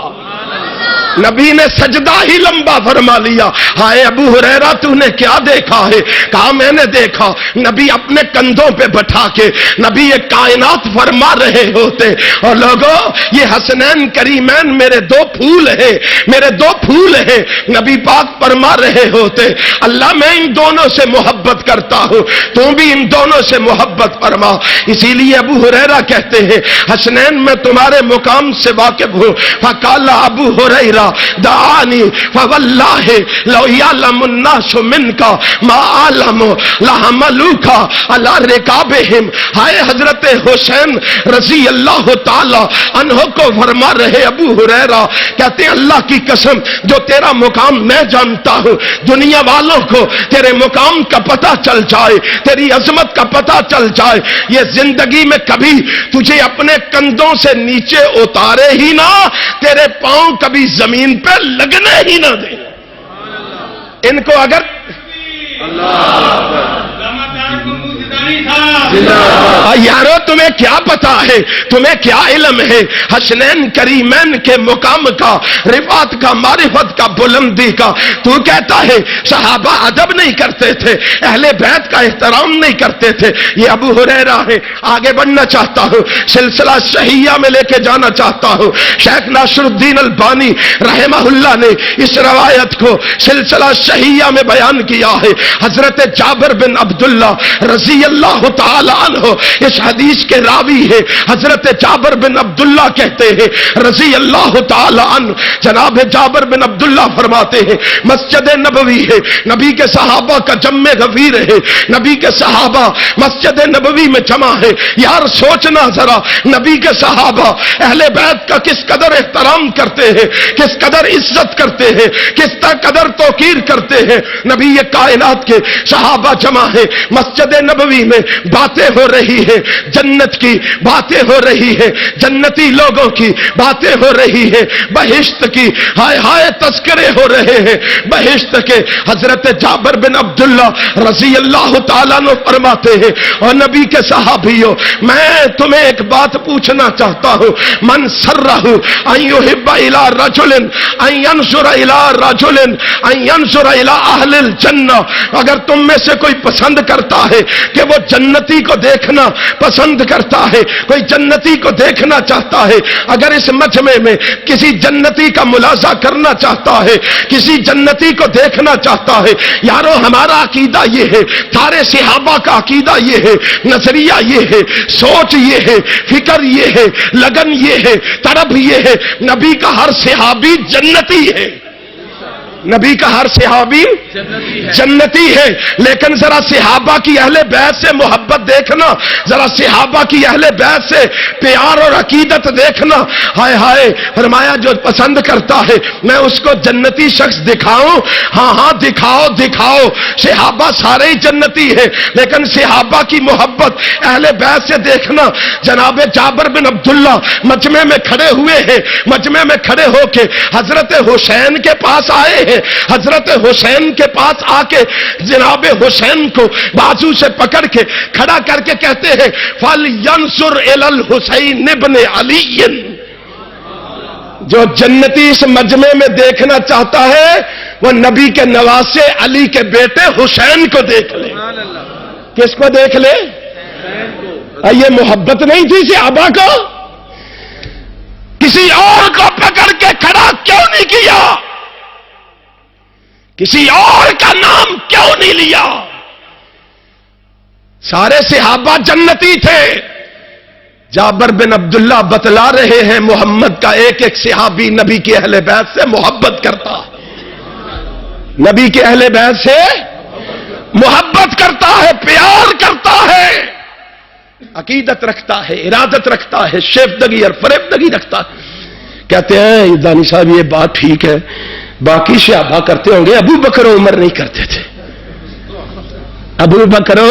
نبی نے سجدہ ہی لمبا فرما لیا۔ ہائے ابو ہریرہ تو نے کیا دیکھا ہے؟ کہا میں نے دیکھا نبی اپنے کندھوں پہ بٹھا کے نبی یہ کائنات فرما رہے ہوتے، اور لوگوں یہ حسنین کریمین میرے دو پھول ہیں، میرے دو پھول ہیں، نبی پاک فرما رہے ہوتے اللہ میں ان دونوں سے محبت کرتا ہوں، تم بھی ان دونوں سے محبت فرما۔ اسی لیے ابو ہریرہ کہتے ہیں حسنین میں تمہارے مقام سے واقف ہوں۔ فقال ابو ہریرہ دعانی فواللہ لو یعلم الناس منک ما علم لحملوک علی رکابہم۔ ہائے حضرت حسین رضی اللہ تعالی عنہ کو فرما رہے ابو ہریرہ کہتے ہیں اللہ کی قسم جو تیرا مقام میں جانتا ہوں، دنیا والوں کو تیرے مقام کا پتہ چل جائے، تیری عظمت کا پتہ چل جائے، یہ زندگی میں کبھی تجھے اپنے کندھوں سے نیچے اتارے ہی نہ، تیرے پاؤں کبھی زمین پہ لگنے ہی نہ دے۔ ان کو اگر یارو تمہیں کیا پتا ہے، تمہیں کیا علم ہے حسنین کریمین کے مقام کا، رفعت کا، معرفت کا، بلندی کا؟ تو کہتا ہے صحابہ ادب نہیں کرتے تھے، اہل بیت کا احترام نہیں کرتے تھے۔ یہ ابو ہریرہ ہے۔ آگے بڑھنا چاہتا ہوں، سلسلہ صحیحہ میں لے کے جانا چاہتا ہوں۔ شیخ ناصر الدین البانی رحمہ اللہ نے اس روایت کو سلسلہ صحیحہ میں بیان کیا ہے۔ حضرت جابر بن عبداللہ رضی اللہ تعالی عنہ اس حدیث کے راوی ہے۔ حضرت جابر بن عبداللہ کہتے ہیں رضی اللہ تعالی عنہ، جناب جابر بن عبداللہ فرماتے ہیں مسجد نبوی ہے، نبی کے صحابہ کا جمع غفیر ہے، نبی کے صحابہ مسجد نبوی میں جمع ہے۔ یار سوچنا ذرا نبی کے صحابہ اہل بیت کا کس قدر احترام کرتے ہیں، کس قدر عزت کرتے ہیں، کس قدر توقیر کرتے ہیں۔ نبی یہ کائنات کے صحابہ جمع ہے مسجد نبوی میں، باتیں ہو رہی ہے جنت کی، باتیں ہو رہی ہے جنتی لوگوں کی، باتیں ہو رہی ہے بہشت کی، ہائے ہائے تذکرے ہو رہے ہیں بہشت کے۔ حضرت جابر بن عبداللہ رضی اللہ تعالیٰ عنہ فرماتے ہیں اور نبی کے صحابیوں میں تمہیں ایک بات پوچھنا چاہتا ہوں، من سرہ ان یحب الی رجل ان ینظر الی رجل ان ینظر الی اہل الجنہ، اگر تم میں سے کوئی پسند کرتا ہے کہ وہ جنتی کو دیکھنا پسند کرتا ہے، کوئی جنتی کو دیکھنا چاہتا ہے، اگر اس مجمع میں کسی جنتی کا ملاحظہ کرنا چاہتا ہے، کسی جنتی کو دیکھنا چاہتا ہے، یارو ہمارا عقیدہ یہ ہے، سارے صحابہ کا عقیدہ یہ ہے، نظریہ یہ ہے، سوچ یہ ہے، فکر یہ ہے، لگن یہ ہے، طرف یہ ہے، نبی کا ہر صحابی جنتی ہے، نبی کا ہر صحابی جنتی ہے۔ لیکن ذرا صحابہ کی اہل بیت سے محبت دیکھنا، ذرا صحابہ کی اہل بیت سے پیار اور عقیدت دیکھنا، ہائے ہائے فرمایا جو پسند کرتا ہے میں اس کو جنتی شخص دکھاؤں؟ ہاں ہاں دکھاؤ دکھاؤ، صحابہ سارے ہی جنتی ہے، لیکن صحابہ کی محبت اہل بیت سے دیکھنا۔ جناب جابر بن عبداللہ مجمع میں کھڑے ہوئے ہیں، مجمع میں کھڑے ہو کے حضرت حسین کے پاس آئے ہیں، حضرت حسین کے پاس آ کے جناب حسین کو بازو سے پکڑ کے کھڑا کر کے کہتے ہیں فَلْيَنْصُرْ إِلَى الْحُسَيْنِ بْنِ عَلِيٍّ، جو جنتی اس مجمع میں دیکھنا چاہتا ہے وہ نبی کے نواسے علی کے بیٹے حسین کو دیکھ لے۔ کس کو دیکھ لے؟ یہ محبت نہیں تھی صحابہ کو؟ کسی اور کو پکڑ کے کھڑا کیوں نہیں کیا؟ کسی اور کا نام کیوں نہیں لیا؟ سارے صحابہ جنتی تھے. جابر بن عبداللہ بتلا رہے ہیں محمد کا ایک ایک صحابی نبی کے اہل بیت سے محبت کرتا ہے. نبی کے اہل بیت سے محبت کرتا ہے، پیار کرتا ہے، عقیدت رکھتا ہے، ارادت رکھتا ہے، شیفتگی اور فریفتگی رکھتا ہے. کہتے ہیں دانی صاحب یہ بات ٹھیک ہے، باقی صحابہ کرتے ہوں گے، ابو بکر و عمر نہیں کرتے تھے. ابو بکر و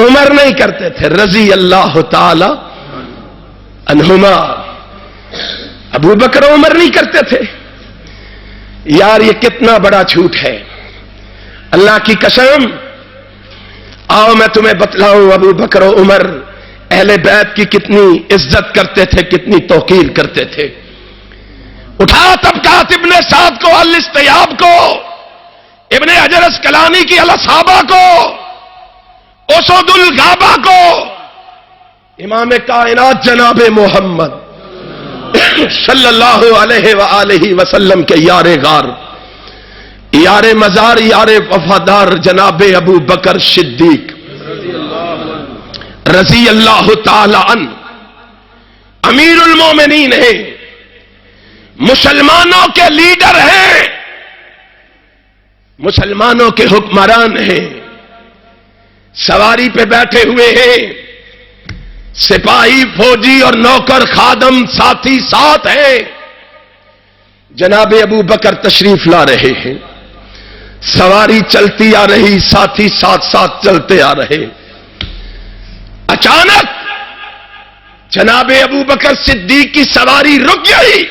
عمر نہیں کرتے تھے رضی اللہ تعالی عنہما. ابو بکر و عمر نہیں کرتے تھے. یار یہ کتنا بڑا جھوٹ ہے، اللہ کی قسم. آؤ میں تمہیں بتلاؤں ابو بکر و عمر اہل بیت کی کتنی عزت کرتے تھے، کتنی توقیر کرتے تھے. اٹھا طبقات ابن سعد کو، الاستیاب کو، ابن حجر اسقلانی کی الاصحابہ کو، اسود الغابہ کو، امام کائنات جناب محمد صلی اللہ علیہ وآلہ وسلم کے یار غار، یار مزار، یار وفادار جناب ابو بکر صدیق رضی اللہ تعالی عنہ امیر المومنین ہیں، مسلمانوں کے لیڈر ہیں، مسلمانوں کے حکمران ہیں. سواری پہ بیٹھے ہوئے ہیں، سپاہی فوجی اور نوکر خادم ساتھی ساتھ ہیں. جناب ابو بکر تشریف لا رہے ہیں، سواری چلتی آ رہی، ساتھی ساتھ ساتھ چلتے آ رہے. اچانک جناب ابو بکر صدیق کی سواری رک گئی.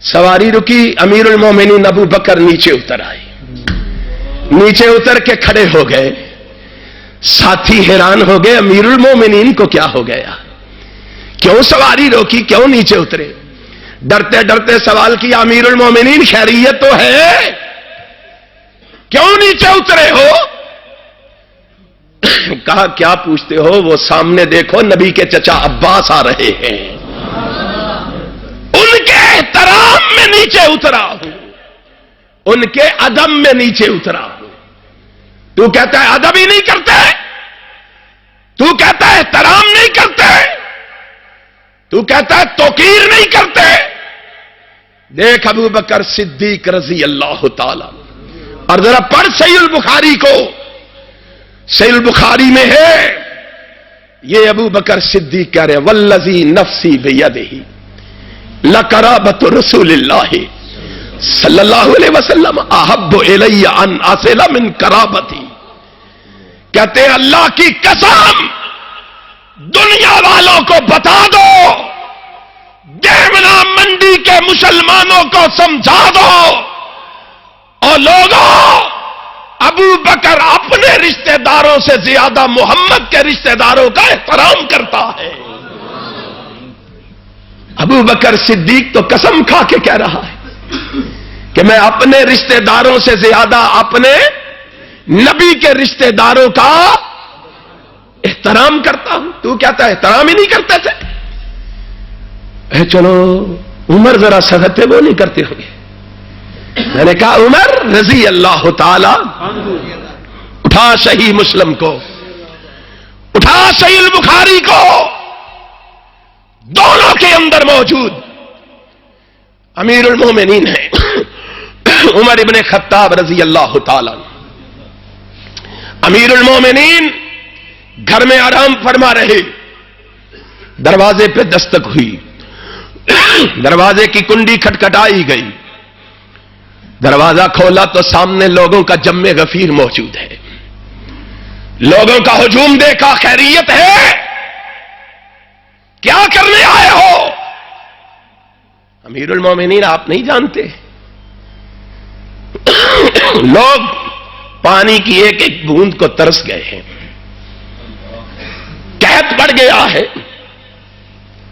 سواری رکی، امیر المومنین ابو بکر نیچے اتر آئے. نیچے اتر کے کھڑے ہو گئے. ساتھی حیران ہو گئے، امیر المومنین کو کیا ہو گیا، کیوں سواری روکی، کیوں نیچے اترے؟ ڈرتے ڈرتے سوال کیا، امیر المومنین خیریت تو ہے، کیوں نیچے اترے ہو؟ کہا کیا پوچھتے ہو، وہ سامنے دیکھو نبی کے چچا عباس آ رہے ہیں، ان کے احترام میں نیچے اترا ہوں، ان کے ادب میں نیچے اترا ہوں. تو کہتا ہے ادب ہی نہیں کرتے، تو کہتا ہے احترام نہیں کرتے، تو کہتا ہے توقیر نہیں کرتے. دیکھ ابو بکر صدیق رضی اللہ تعالی. اور ذرا پڑھ صحیح البخاری کو، صحیح البخاری میں ہے یہ ابو بکر صدیق کہہ رہے والذی نفسی بیدہ لقرابۃ رسول اللہ صلی اللہ علیہ وسلم احب الی ان اصل من قرابتی. کہتے ہیں اللہ کی قسم دنیا والوں کو بتا دو، دیونا منڈی کے مسلمانوں کو سمجھا دو، اور لوگوں ابو بکر اپنے رشتہ داروں سے زیادہ محمد کے رشتہ داروں کا احترام کرتا ہے. ابو بکر صدیق تو قسم کھا کے کہہ رہا ہے کہ میں اپنے رشتہ داروں سے زیادہ اپنے نبی کے رشتہ داروں کا احترام کرتا ہوں. تو کہتا ہے احترام ہی نہیں کرتے تھے. چلو عمر ذرا سخت تھے، وہ نہیں کرتے ہوں گے. میں نے کہا عمر رضی اللہ تعالی. اٹھا صحیح مسلم کو، اٹھا صحیح البخاری کو، دونوں کے اندر موجود امیر المومنین ہیں عمر ابن خطاب رضی اللہ تعالی. امیر المومنین گھر میں آرام فرما رہے، دروازے پہ دستک ہوئی، دروازے کی کنڈی کھٹکھٹائی گئی. دروازہ کھولا تو سامنے لوگوں کا جم غفیر موجود ہے. لوگوں کا ہجوم دیکھا، خیریت ہے، کیا کرنے آئے ہو؟ امیر المومنین آپ نہیں جانتے، لوگ پانی کی ایک ایک بوند کو ترس گئے ہیں، قحط بڑھ گیا ہے،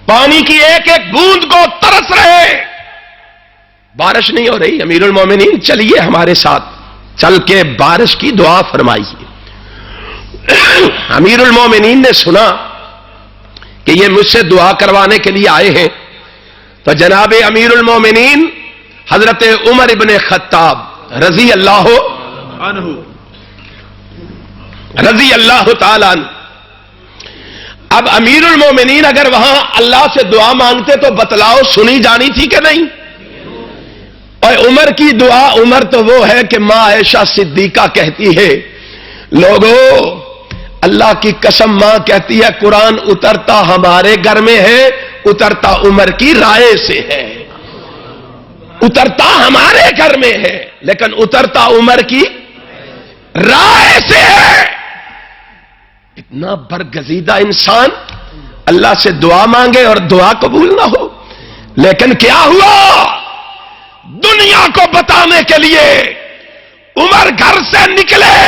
پانی کی ایک ایک بوند کو ترس رہے. بارش نہیں ہو رہی. امیر المومنین چلیے ہمارے ساتھ، چل کے بارش کی دعا فرمائیے. امیر المومنین نے سنا کہ یہ مجھ سے دعا کروانے کے لیے آئے ہیں، تو جناب امیر المومنین حضرت عمر ابن خطاب رضی اللہ تعالی عنہ. اب امیر المومنین اگر وہاں اللہ سے دعا مانگتے تو بتلاؤ سنی جانی تھی کہ نہیں؟ اور عمر کی دعا، عمر تو وہ ہے کہ ماں عائشہ صدیقہ کہتی ہے، لوگوں اللہ کی قسم ماں کہتی ہے قرآن اترتا ہمارے گھر میں ہے، اترتا عمر کی رائے سے ہے. اترتا ہمارے گھر میں ہے لیکن اترتا عمر کی رائے سے ہے. اتنا برگزیدہ انسان اللہ سے دعا مانگے اور دعا قبول نہ ہو. لیکن کیا ہوا؟ دنیا کو بتانے کے لیے عمر گھر سے نکلے،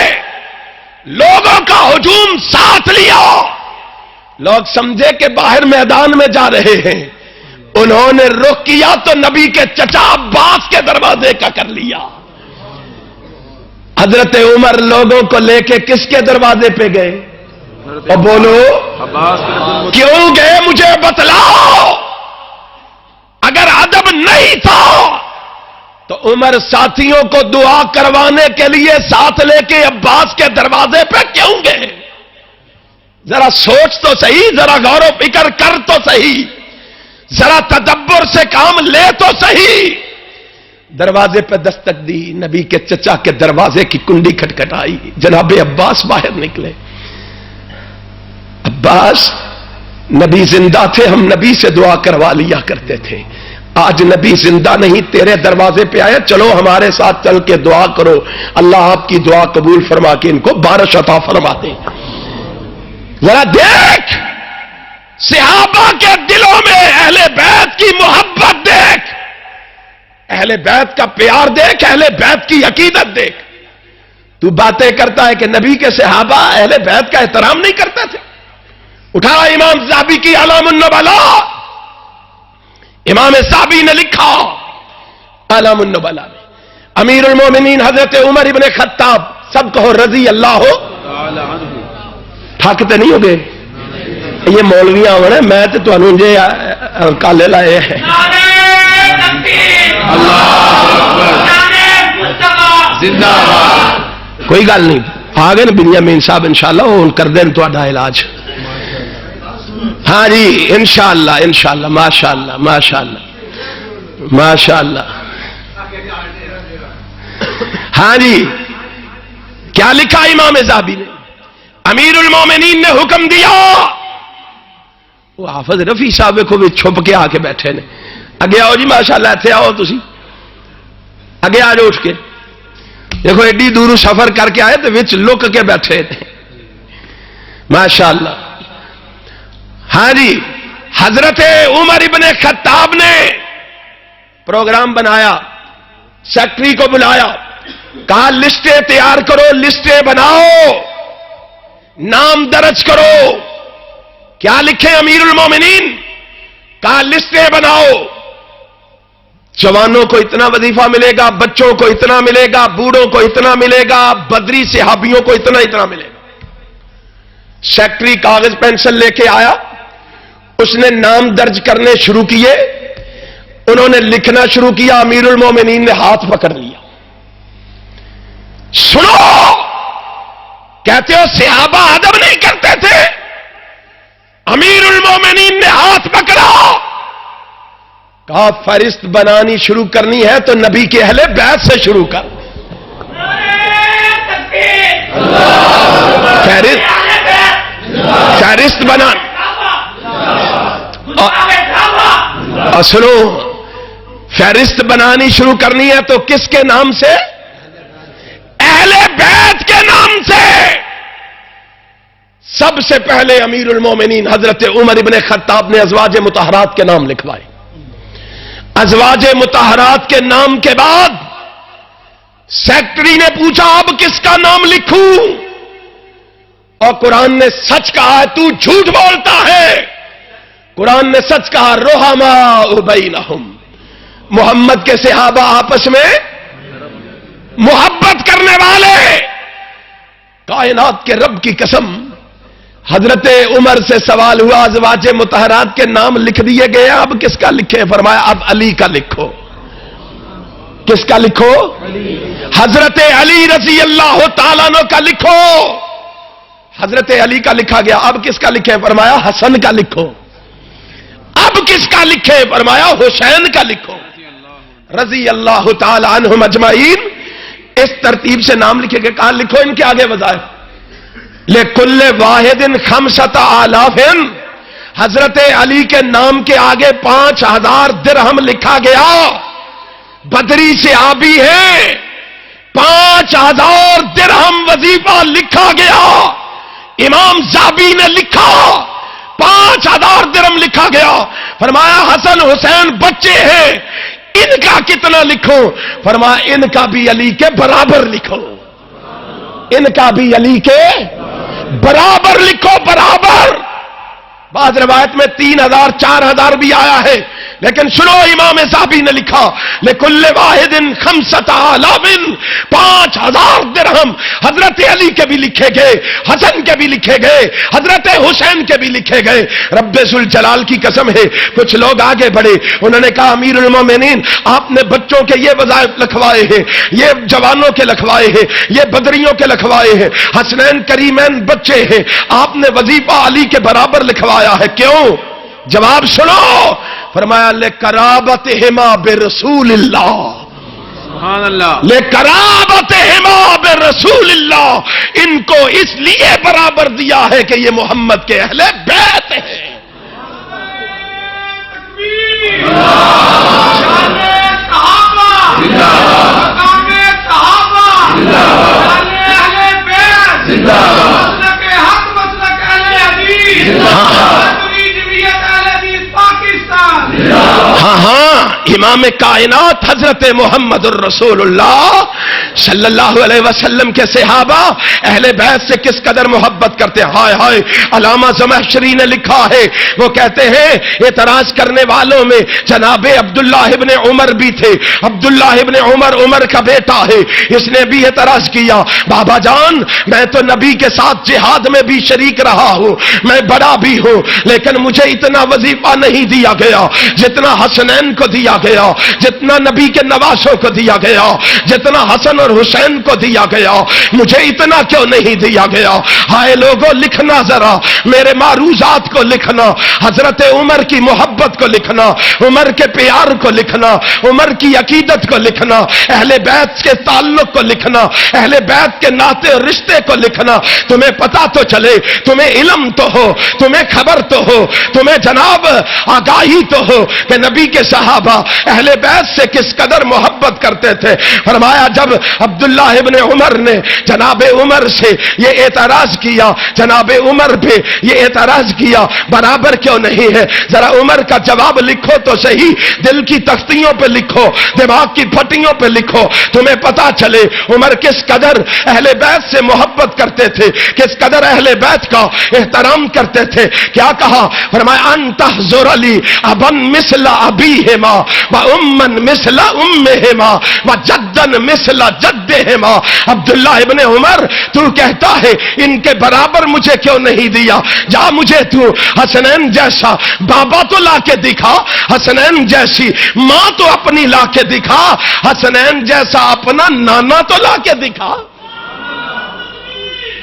لوگوں کا ہجوم ساتھ لیا، لوگ سمجھے کہ باہر میدان میں جا رہے ہیں. انہوں نے رخ کیا تو نبی کے چچا عباس کے دروازے کا کر لیا. حضرت عمر لوگوں کو لے کے کس کے دروازے پہ گئے؟ اور بولو کیوں گئے؟ مجھے بتلاؤ. اگر ادب نہیں تھا تو عمر ساتھیوں کو دعا کروانے کے لیے ساتھ لے کے عباس کے دروازے پہ کیوں گئے؟ ذرا سوچ تو صحیح، ذرا غور و فکر کر تو صحیح، ذرا تدبر سے کام لے تو صحیح. دروازے پہ دستک دی، نبی کے چچا کے دروازے کی کنڈی کھٹکھٹائی، جناب عباس باہر نکلے. عباس نبی زندہ تھے، ہم نبی سے دعا کروا لیا کرتے تھے. آج نبی زندہ نہیں، تیرے دروازے پہ آیا، چلو ہمارے ساتھ چل کے دعا کرو، اللہ آپ کی دعا قبول فرما کے ان کو بارش عطا فرما دے. ذرا دیکھ صحابہ کے دلوں میں اہل بیت کی محبت دیکھ، اہل بیت کا پیار دیکھ، اہل بیت کی عقیدت دیکھ. تو باتیں کرتا ہے کہ نبی کے صحابہ اہل بیت کا احترام نہیں کرتے تھے. اٹھا امام ذہبی کی اعلام النبلاء، امام ذہبی نے لکھا اعلام النبلاء میں، امیر المومنین حضرت عمر ابن خطاب، سب کہو رضی اللہ ہو. تھکتے نہیں ہو گئے یہ مولویاں ہونے، میں تو تمہیں جے کالے لائے ہیں. کوئی گل نہیں، آ گئے نا بنیامین صاحب انشاءاللہ وہ کر دیں تہاڈا علاج. ہاں جی انشاءاللہ انشاءاللہ، ماشاءاللہ ماشاءاللہ ماشاءاللہ. ہاں جی کیا لکھا امام ذہبی نے؟ امیر المومنین نے حکم دیا. وہ حافظ رفیع صاحب کو بھی چھپ کے آ کے بیٹھے نے. اگے آؤ جی ماشاءاللہ، ایتھے آؤ تسی، اگے آ جاؤ اٹھ کے. دیکھو ایڈی دور سفر کر کے آئے تو وچ لک کے بیٹھے تھے ماشاءاللہ. ہاں جی حضرت عمر ابن خطاب نے پروگرام بنایا، سیکٹری کو بلایا، کہا لسٹیں تیار کرو، لسٹیں بناؤ، نام درج کرو. کیا لکھیں امیر المومنین؟ کہا لسٹیں بناؤ، جوانوں کو اتنا وظیفہ ملے گا، بچوں کو اتنا ملے گا، بوڑھوں کو اتنا ملے گا، بدری صحابیوں کو اتنا ملے گا. سیکٹری کاغذ پینسل لے کے آیا، اس نے نام درج کرنے شروع کیے، انہوں نے لکھنا شروع کیا، امیر المومنین نے ہاتھ پکڑ لیا. سنو، کہتے ہو صحابہ ادب نہیں کرتے تھے، امیر المومنین نے ہاتھ پکڑا، کہا فہرست بنانی شروع کرنی ہے تو نبی کے اہل بیت سے شروع کر. فہرست بنانی. اور سنو، فہرست بنانی شروع کرنی ہے تو کس کے نام سے؟ اہل بیت کے نام سے. سب سے پہلے امیر المومنین حضرت عمر ابن خطاب نے ازواج مطہرات کے نام لکھوائے. ازواج مطہرات کے نام کے بعد سیکٹری نے پوچھا اب کس کا نام لکھوں؟ اور قرآن نے سچ کہا ہے، تو جھوٹ بولتا ہے. قرآن نے سچ کہا، رحماء بینہم، محمد کے صحابہ آپس میں محبت کرنے والے. کائنات کے رب کی قسم، حضرت عمر سے سوال ہوا، ازواج مطہرات کے نام لکھ دیے گئے، اب کس کا لکھے؟ فرمایا اب علی کا لکھو. کس کا لکھو؟ حضرت علی رضی اللہ تعالیٰ عنہ کا لکھو. حضرت علی کا لکھا گیا، اب کس کا لکھے؟ فرمایا حسن کا لکھو. اب کس کا لکھے؟ فرمایا حسین کا لکھو رضی اللہ تعالی عنہم اجمعین. اس ترتیب سے نام لکھے گئے. کہاں لکھو؟ ان کے آگے وظائف. لکل واحد 5000. حضرت علی کے نام کے آگے 5000 درہم لکھا گیا. بدری سے آبی ہے، 5000 درہم وظیفہ لکھا گیا. امام زابی نے لکھا 5000 درہم لکھا گیا. فرمایا حسن حسین بچے ہیں، ان کا کتنا لکھو؟ فرمایا ان کا بھی علی کے برابر لکھو. ان کا بھی علی کے برابر لکھو، برابر. بعض روایت میں 3000 4000 بھی آیا ہے، لیکن سنو امام زابی نے لکھا لکل واحد 5000. 5000 درہم حضرت علی کے بھی لکھے گئے، حسن کے بھی لکھے گئے، حضرت حسین کے بھی لکھے گئے. رب ذوالجلال کی قسم ہے کچھ لوگ آگے بڑھے، انہوں نے کہا امیر المومنین آپ نے بچوں کے یہ وظائف لکھوائے ہیں، یہ جوانوں کے لکھوائے ہیں، یہ بدریوں کے لکھوائے ہیں، حسنین کریمین بچے ہیں، آپ نے وظیفہ علی کے برابر لکھوایا ہے. کیوں؟ جواب سنو. فرمایا لقرابتہما برسول اللہ. سبحان اللہ. لقرابتہما برسول اللہ. ان کو اس لیے برابر دیا ہے کہ یہ محمد کے اہل بیت ہیں. ہاں ہاں امام کائنات حضرت محمد الرسول اللہ صلی اللہ علیہ وسلم کے صحابہ اہل بیت سے کس قدر محبت کرتے ہیں. ہائے ہائے علامہ زمخشری نے لکھا ہے، وہ کہتے ہیں اعتراض کرنے والوں میں جناب عبداللہ ابن عمر بھی تھے. عبداللہ ابن عمر عمر کا بیٹا ہے، اس نے بھی اعتراض کیا بابا جان میں تو نبی کے ساتھ جہاد میں بھی شریک رہا ہوں، میں بڑا بھی ہوں، لیکن مجھے اتنا وظیفہ نہیں دیا گیا جتنا حسنین کو دیا گیا، جتنا نبی کے نواسوں کو دیا گیا، جتنا حسن اور حسین کو دیا گیا. مجھے اتنا کیوں نہیں دیا گیا؟ ہائے لوگوں لکھنا ذرا، میرے معروضات کو لکھنا، حضرت عمر کی محبت کو لکھنا، عمر کے پیار کو لکھنا، عمر کی عقیدت کو لکھنا، اہل بیت کے تعلق کو لکھنا، اہل بیت کے ناطے اور رشتے کو لکھنا. تمہیں پتا تو چلے، تمہیں علم تو ہو، تمہیں خبر تو ہو، تمہیں جناب آگاہی تو ہو کہ نبی کے صحابہ اہل بیت سے کس قدر محبت کرتے تھے. فرمایا جب عبداللہ ابن عمر نے جناب عمر سے یہ اعتراض کیا، جناب عمر پہ یہ اعتراض کیا برابر کیوں نہیں ہے؟ ذرا عمر کا جواب لکھو تو صحیح، دل کی تختیوں پہ لکھو، دماغ کی پھٹیوں پہ لکھو، تمہیں پتا چلے عمر کس قدر اہل بیت سے محبت کرتے تھے، کس قدر اہل بیت کا احترام کرتے تھے. کیا کہا؟ فرمایا ان تحذر علی ابن مثل ابیہما و امن مثل امہما و جدن مثل جدہما. عبداللہ ابن عمر تو کہتا ہے ان کے برابر مجھے کیوں نہیں دیا؟ جا مجھے تو حسنین جیسا بابا تو لا کے دکھا، حسنین جیسی ماں تو اپنی لا کے دکھا، حسنین جیسا اپنا نانا تو لا کے دکھا.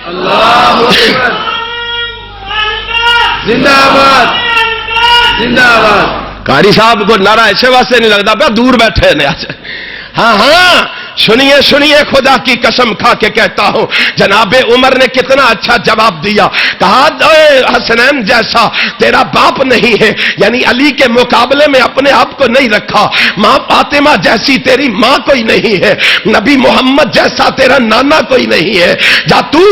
اللہ اکبر. زندہ باد زندہ باد. قاری صاحب کو نعرہ ایسے واسطے نہیں لگتا پہ دور بیٹھے نے. ہاں ہاں سنیے سنیے، خدا کی قسم کھا کے کہتا ہوں جناب عمر نے کتنا اچھا جواب دیا. کہا حسنین جیسا تیرا باپ نہیں ہے، یعنی علی کے مقابلے میں اپنے آپ کو نہیں رکھا. ماں فاطمہ جیسی تیری ماں کوئی نہیں ہے، نبی محمد جیسا تیرا نانا کوئی نہیں ہے. جا تو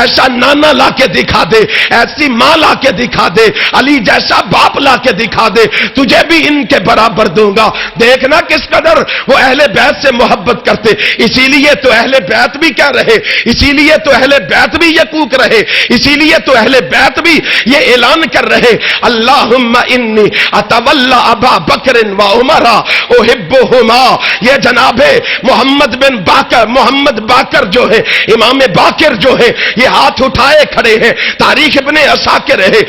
ایسا نانا لا کے دکھا دے، ایسی ماں لا کے دکھا دے، علی جیسا باپ لا کے دکھا دے، تجھے بھی ان کے برابر دوں گا. دیکھنا کس قدر وہ اہل بیت سے محبت کرتے. اسی لیے تو اہل بیت بھی کہہ رہے، اسی لیے تو اہل بیت بھی یہ کوک رہے، اسی لیے تو اہل بیت بھی یہ اعلان کر رہے، اللہم انی اتولا ابا بکر و عمر احبہما۔ یہ جناب محمد بن باقر، محمد باقر جو ہے، امام باقر جو ہے، یہ ہاتھ اٹھائے کھڑے ہیں، تاریخ ابن عساکر ہے،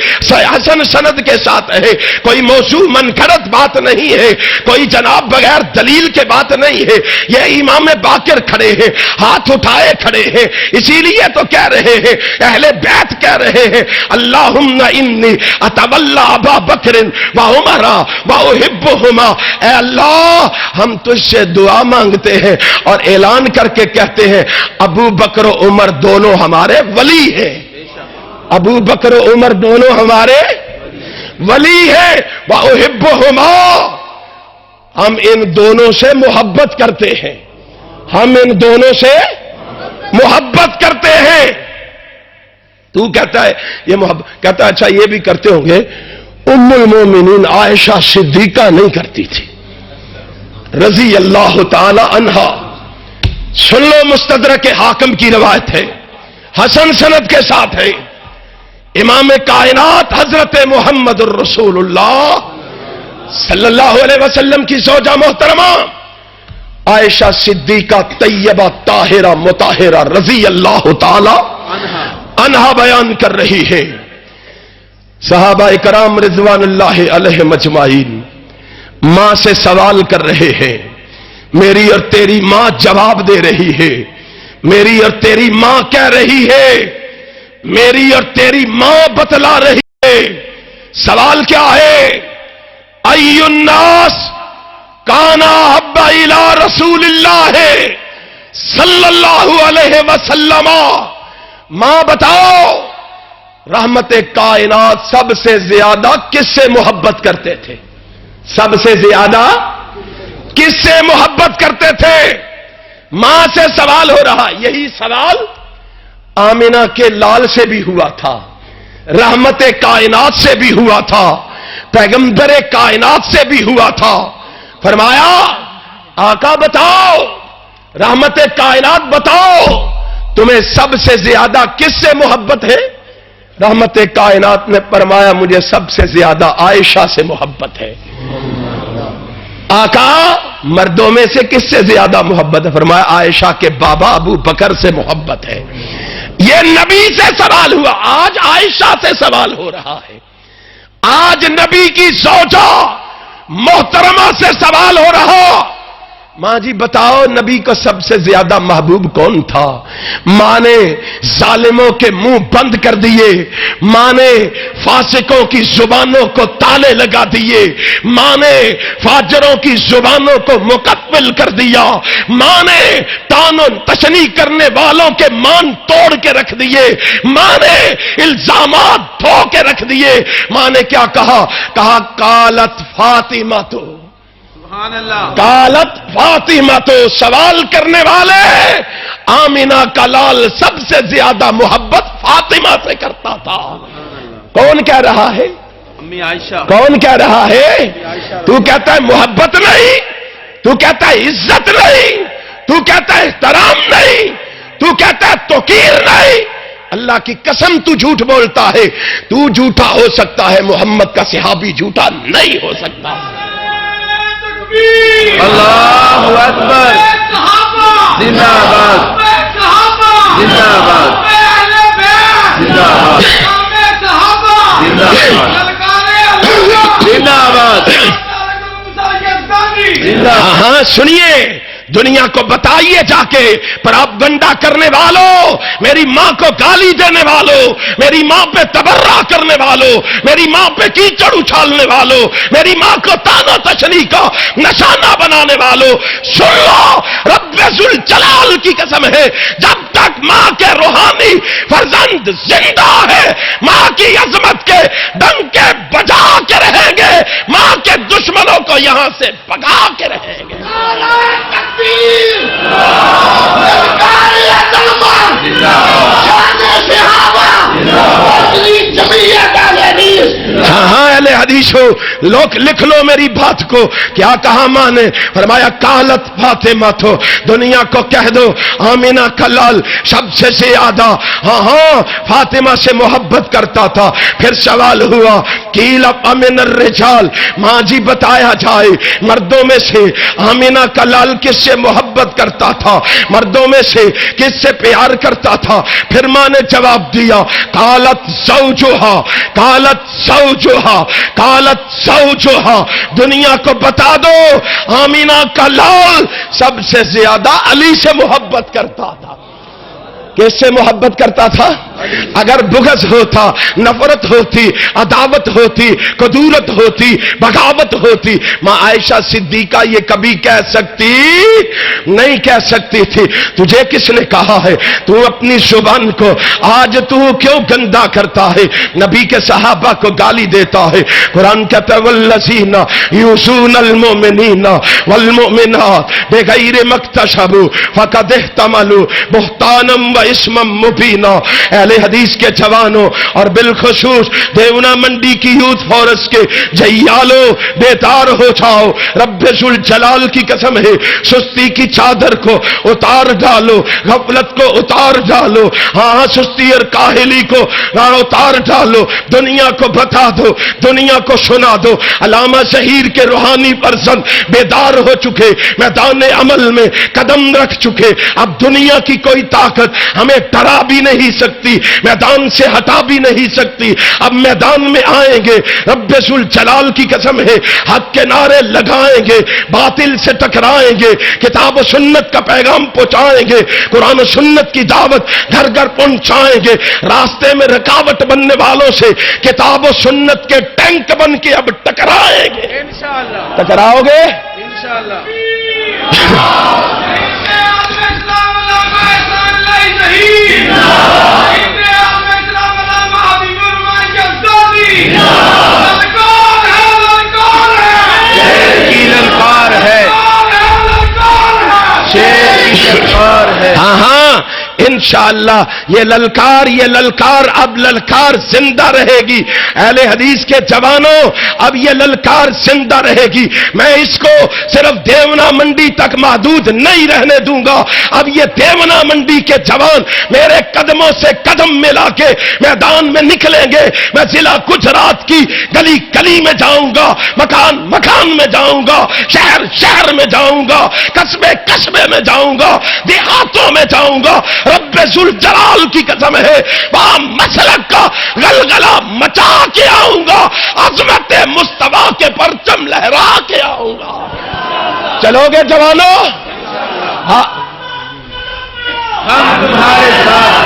حسن سند کے ساتھ ہے، کوئی موضوع منکرت بات نہیں ہے، کوئی جناب بغیر دلیل کے بات نہیں ہے، یہ امام باقر کھڑے ہیں، ہاتھ اٹھائے کھڑے ہیں، اسی لیے تو کہہ رہے ہیں، اہل بیت کہہ رہے ہیں، اللہم انی اتولا ابا بکر و عمر و احبہما۔ اے اللہ ہم تجھ سے دعا مانگتے ہیں اور اعلان کر کے کہتے ہیں ابو بکر و عمر دونوں ہمارے ولی ہیں، ابو بکر و عمر دونوں ہمارے ولی ہیں، وَأُحِبُّهُمَا، ہم ان دونوں سے محبت کرتے ہیں، ہم ان دونوں سے محبت کرتے ہیں۔ تو کہتا ہے یہ محبت، کہتا ہے اچھا یہ بھی کرتے ہوں گے، ام المومنین عائشہ صدیقہ نہیں کرتی تھی رضی اللہ تعالی عنہا۔ سن لو، مستدرک حاکم کی روایت ہے، حسن سند کے ساتھ ہے، امام کائنات حضرت محمد الرسول اللہ صلی اللہ علیہ وسلم کی زوجہ محترمہ عائشہ صدیقہ طیبہ طاہرہ مطہرہ رضی اللہ تعالی عنہا بیان کر رہی ہے، صحابہ اکرام رضوان اللہ علیہم اجمعین ماں سے سوال کر رہے ہیں، میری اور تیری ماں جواب دے رہی ہے، میری اور تیری ماں کہہ رہی ہے، میری اور تیری ماں بتلا رہی ہے، سوال کیا ہے؟ ای الناس کانا حب الی رسول اللہ صلی اللہ علیہ وسلم، ماں بتاؤ رحمت کائنات سب سے زیادہ کس سے محبت کرتے تھے؟ سب سے زیادہ کس سے محبت کرتے تھے؟ ماں سے سوال ہو رہا، یہی سوال آمنہ کے لال سے بھی ہوا تھا، رحمت کائنات سے بھی ہوا تھا، پیغمبر کائنات سے بھی ہوا تھا۔ فرمایا آقا بتاؤ، رحمت کائنات بتاؤ، تمہیں سب سے زیادہ کس سے محبت ہے؟ رحمت کائنات نے فرمایا مجھے سب سے زیادہ عائشہ سے محبت ہے۔ آقا مردوں میں سے کس سے زیادہ محبت ہے؟ فرمایا عائشہ کے بابا ابو بکر سے محبت ہے۔ یہ نبی سے سوال ہوا، آج عائشہ سے سوال ہو رہا ہے، آج نبی کی زوجہ محترمہ سے سوال ہو رہا، ماں جی بتاؤ نبی کو سب سے زیادہ محبوب کون تھا؟ ماں نے ظالموں کے منہ بند کر دیے، ماں نے فاسقوں کی زبانوں کو تالے لگا دیے، ماں نے فاجروں کی زبانوں کو مقفل کر دیا، ماں نے تان و تشنی کرنے والوں کے مان توڑ کے رکھ دیے، ماں نے الزامات دھو کے رکھ دیے۔ ماں نے کیا کہا؟ کہا قالت فاطمہ تو، قالت فاطمہ تو، سوال کرنے والے آمنہ کا لال سب سے زیادہ محبت فاطمہ سے کرتا تھا۔ کون کہہ رہا ہے؟ امی عائشہ۔ کون کہہ رہا ہے؟ تو کہتا ہے محبت نہیں، تو کہتا ہے عزت نہیں، تو کہتا ہے احترام نہیں، تو کہتا ہے توقیر نہیں۔ اللہ کی قسم تو جھوٹ بولتا ہے، تو جھوٹا ہو سکتا ہے، محمد کا صحابی جھوٹا نہیں ہو سکتا۔ اللہ اکبر، زندہ باد، زندہ باد، زندہ باد، زندہ باد، زندہ باد۔ ہاں سنیے، دنیا کو بتائیے جا کے، پراپگنڈا کرنے والوں، میری ماں کو گالی دینے والوں، میری ماں پہ تبرہ کرنے والوں، میری ماں پہ کیچڑ اچھالنے والوں، میری ماں کو تانا تشنی کا نشانہ بنانے والوں، سن لو رب ذوالجلال کی قسم ہے، جب تک ماں کے روحانی فرزند زندہ ہے، ماں کی عظمت کے ڈنکے بجا کے رہیں گے، ماں کے دشمنوں کو یہاں سے بھگا کے رہیں گے۔ ہاں اہل حدیث ہو، لوگ لکھ لو میری بات کو، کیا کہا ماں نے؟ فرمایا قالت فاطمہ تو، دنیا کو کہہ دو آمینہ کا لال سب سے زیادہ ہاں فاطمہ سے محبت کرتا تھا۔ پھر سوال ہوا قیل امن الرجال، ماں جی بتایا جائے مردوں میں سے آمینہ کا لال کس سے محبت کرتا تھا، مردوں میں سے کس سے پیار کرتا تھا؟ پھر ماں نے جواب دیا قالت زوجہا، قالت زوجہا، قالت زوجہا، دنیا کو بتا دو آمینہ کا لال سب سے زیادہ علی سے محبت کرتا تھا۔ کس سے محبت کرتا تھا؟ اگر بغض ہوتا، نفرت ہوتی، عداوت ہوتی، کدورت ہوتی، بغاوت ہوتی، ماں عائشہ صدیقہ یہ کبھی کہہ سکتی نہیں کہہ سکتی تھی۔ تجھے کس نے کہا ہے؟ تو اپنی زبان کو آج تو کیوں گندا کرتا ہے؟ نبی کے صحابہ کو گالی دیتا ہے۔ قرآن کہتا ہے والذین یؤذون المؤمنین والمؤمنات بغیر ما اکتسبوا فقد احتملوا بہتانا واسما مبینا۔ اہل حدیث کے جوانوں اور بالخصوص دیونا منڈی کی یوتھ فورس کے جیالو بیدار ہو جاؤ، رب ذوالجلال کی قسم ہے سستی کی چادر کو اتار ڈالو، غفلت کو اتار ڈالو، ہاں سستی اور کاہلی کو اتار ڈالو، دنیا کو بتا دو، دنیا کو سنا دو۔ علامہ شہیر کے روحانی فرزند بیدار ہو چکے، میدان عمل میں قدم رکھ چکے۔ اب دنیا کی کوئی طاقت ہمیں ڈرا بھی نہیں سکتی، میدان سے ہٹا بھی نہیں سکتی۔ اب میدان میں آئیں گے، رب ذوالجلال کی قسم ہے حق کے نعرے لگائیں گے، باطل سے ٹکرائیں گے، کتاب و سنت کا پیغام پہنچائیں گے، قرآن و سنت کی دعوت گھر گھر پہنچائیں گے۔ راستے میں رکاوٹ بننے والوں سے کتاب و سنت کے ٹینک بن کے اب ٹکرائیں گے۔ انشاءاللہ ٹکراؤ گے انشاءاللہ۔ ہاں ہاں انشاءاللہ یہ للکار اب للکار زندہ رہے گی۔ اہل حدیث کے جوانوں اب یہ للکار زندہ رہے گی۔ میں اس کو صرف دیونا منڈی تک محدود نہیں رہنے دوں گا۔ اب یہ دیونا منڈی کے جوان میرے قدموں سے قدم ملا کے میدان میں نکلیں گے۔ میں ضلع گجرات کی گلی گلی میں جاؤں گا، مکان مکان میں جاؤں گا، شہر شہر میں جاؤں گا، قصبے قصبے میں جاؤں گا، دیہاتوں میں جاؤں گا۔ رب ذوالجلال کی قسم ہے وہاں مسلک کا غلغلہ مچا کے آؤں گا، عظمت مصطفیٰ کے پرچم لہرا کے آؤں گا۔ چلو گے جوانوں؟ ہاں ہم تمہارے ساتھ،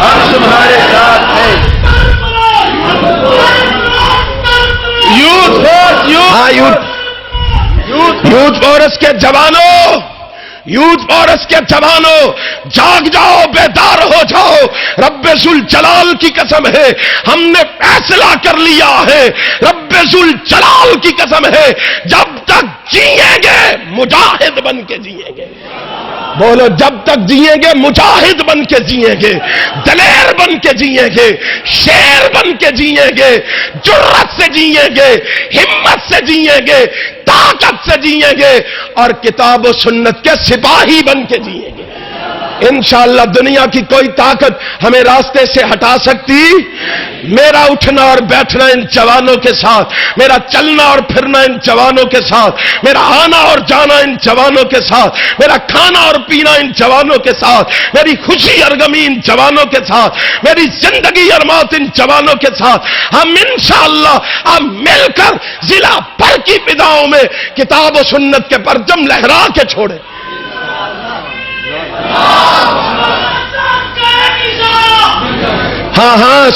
ہم تمہارے ساتھ ہیں۔ یوتھ فورس کے جوانوں، یوتھ فورس کے جوانوں جاگ جاؤ، بیدار ہو جاؤ۔ رب ذوالجلال کی قسم ہے ہم نے فیصلہ کر لیا ہے، رب ذوالجلال کی قسم ہے جب تک جیئیں گے مجاہد بن کے جیئیں گے۔ بولو جب تک جیئیں گے مجاہد بن کے جیئیں گے، دلیر بن کے جیئیں گے، شیر بن کے جیئیں گے، جرأت سے جیئیں گے، ہمت سے جیئیں گے، طاقت سے جیئیں گے، اور کتاب و سنت کے سپاہی بن کے جیئیں گے۔ انشاءاللہ دنیا کی کوئی طاقت ہمیں راستے سے ہٹا سکتی؟ میرا اٹھنا اور بیٹھنا ان جوانوں کے ساتھ، میرا چلنا اور پھرنا ان جوانوں کے ساتھ، میرا آنا اور جانا ان جوانوں کے ساتھ، میرا کھانا اور پینا ان جوانوں کے ساتھ، میری خوشی اور غمی ان جوانوں کے ساتھ، میری زندگی اور موت ان جوانوں کے ساتھ۔ ہم انشاءاللہ ہم مل کر ضلع بھر کی فضاؤں میں کتاب و سنت کے پرچم لہرا کے چھوڑیں۔ ہاں ہاں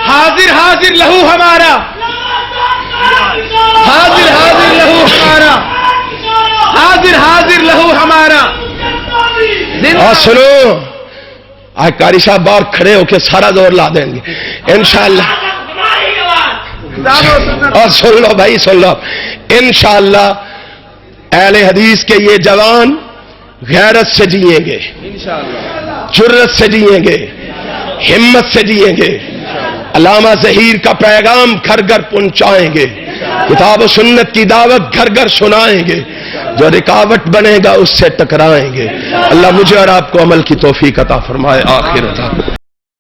حاضر حاضر لہو ہمارا، حاضر حاضر لہو ہمارا، حاضر حاضر لہو ہمارا۔ اور سنو آج قاری صاحب باہر کھڑے ہو کے سارا زور لا دیں گے انشاءاللہ۔ اور سن لو بھائی سن لو، انشاءاللہ اہل حدیث کے یہ جوان غیرت سے جیئیں گے، جرأت سے جیئیں گے، ہمت سے جیئیں گے، علامہ ظہیر کا پیغام گھر گھر پہنچائیں گے، کتاب و سنت کی دعوت گھر گھر سنائیں گے، جو رکاوٹ بنے گا اس سے ٹکرائیں گے۔ اللہ مجھے اور آپ کو عمل کی توفیق عطا فرمائے۔ آخر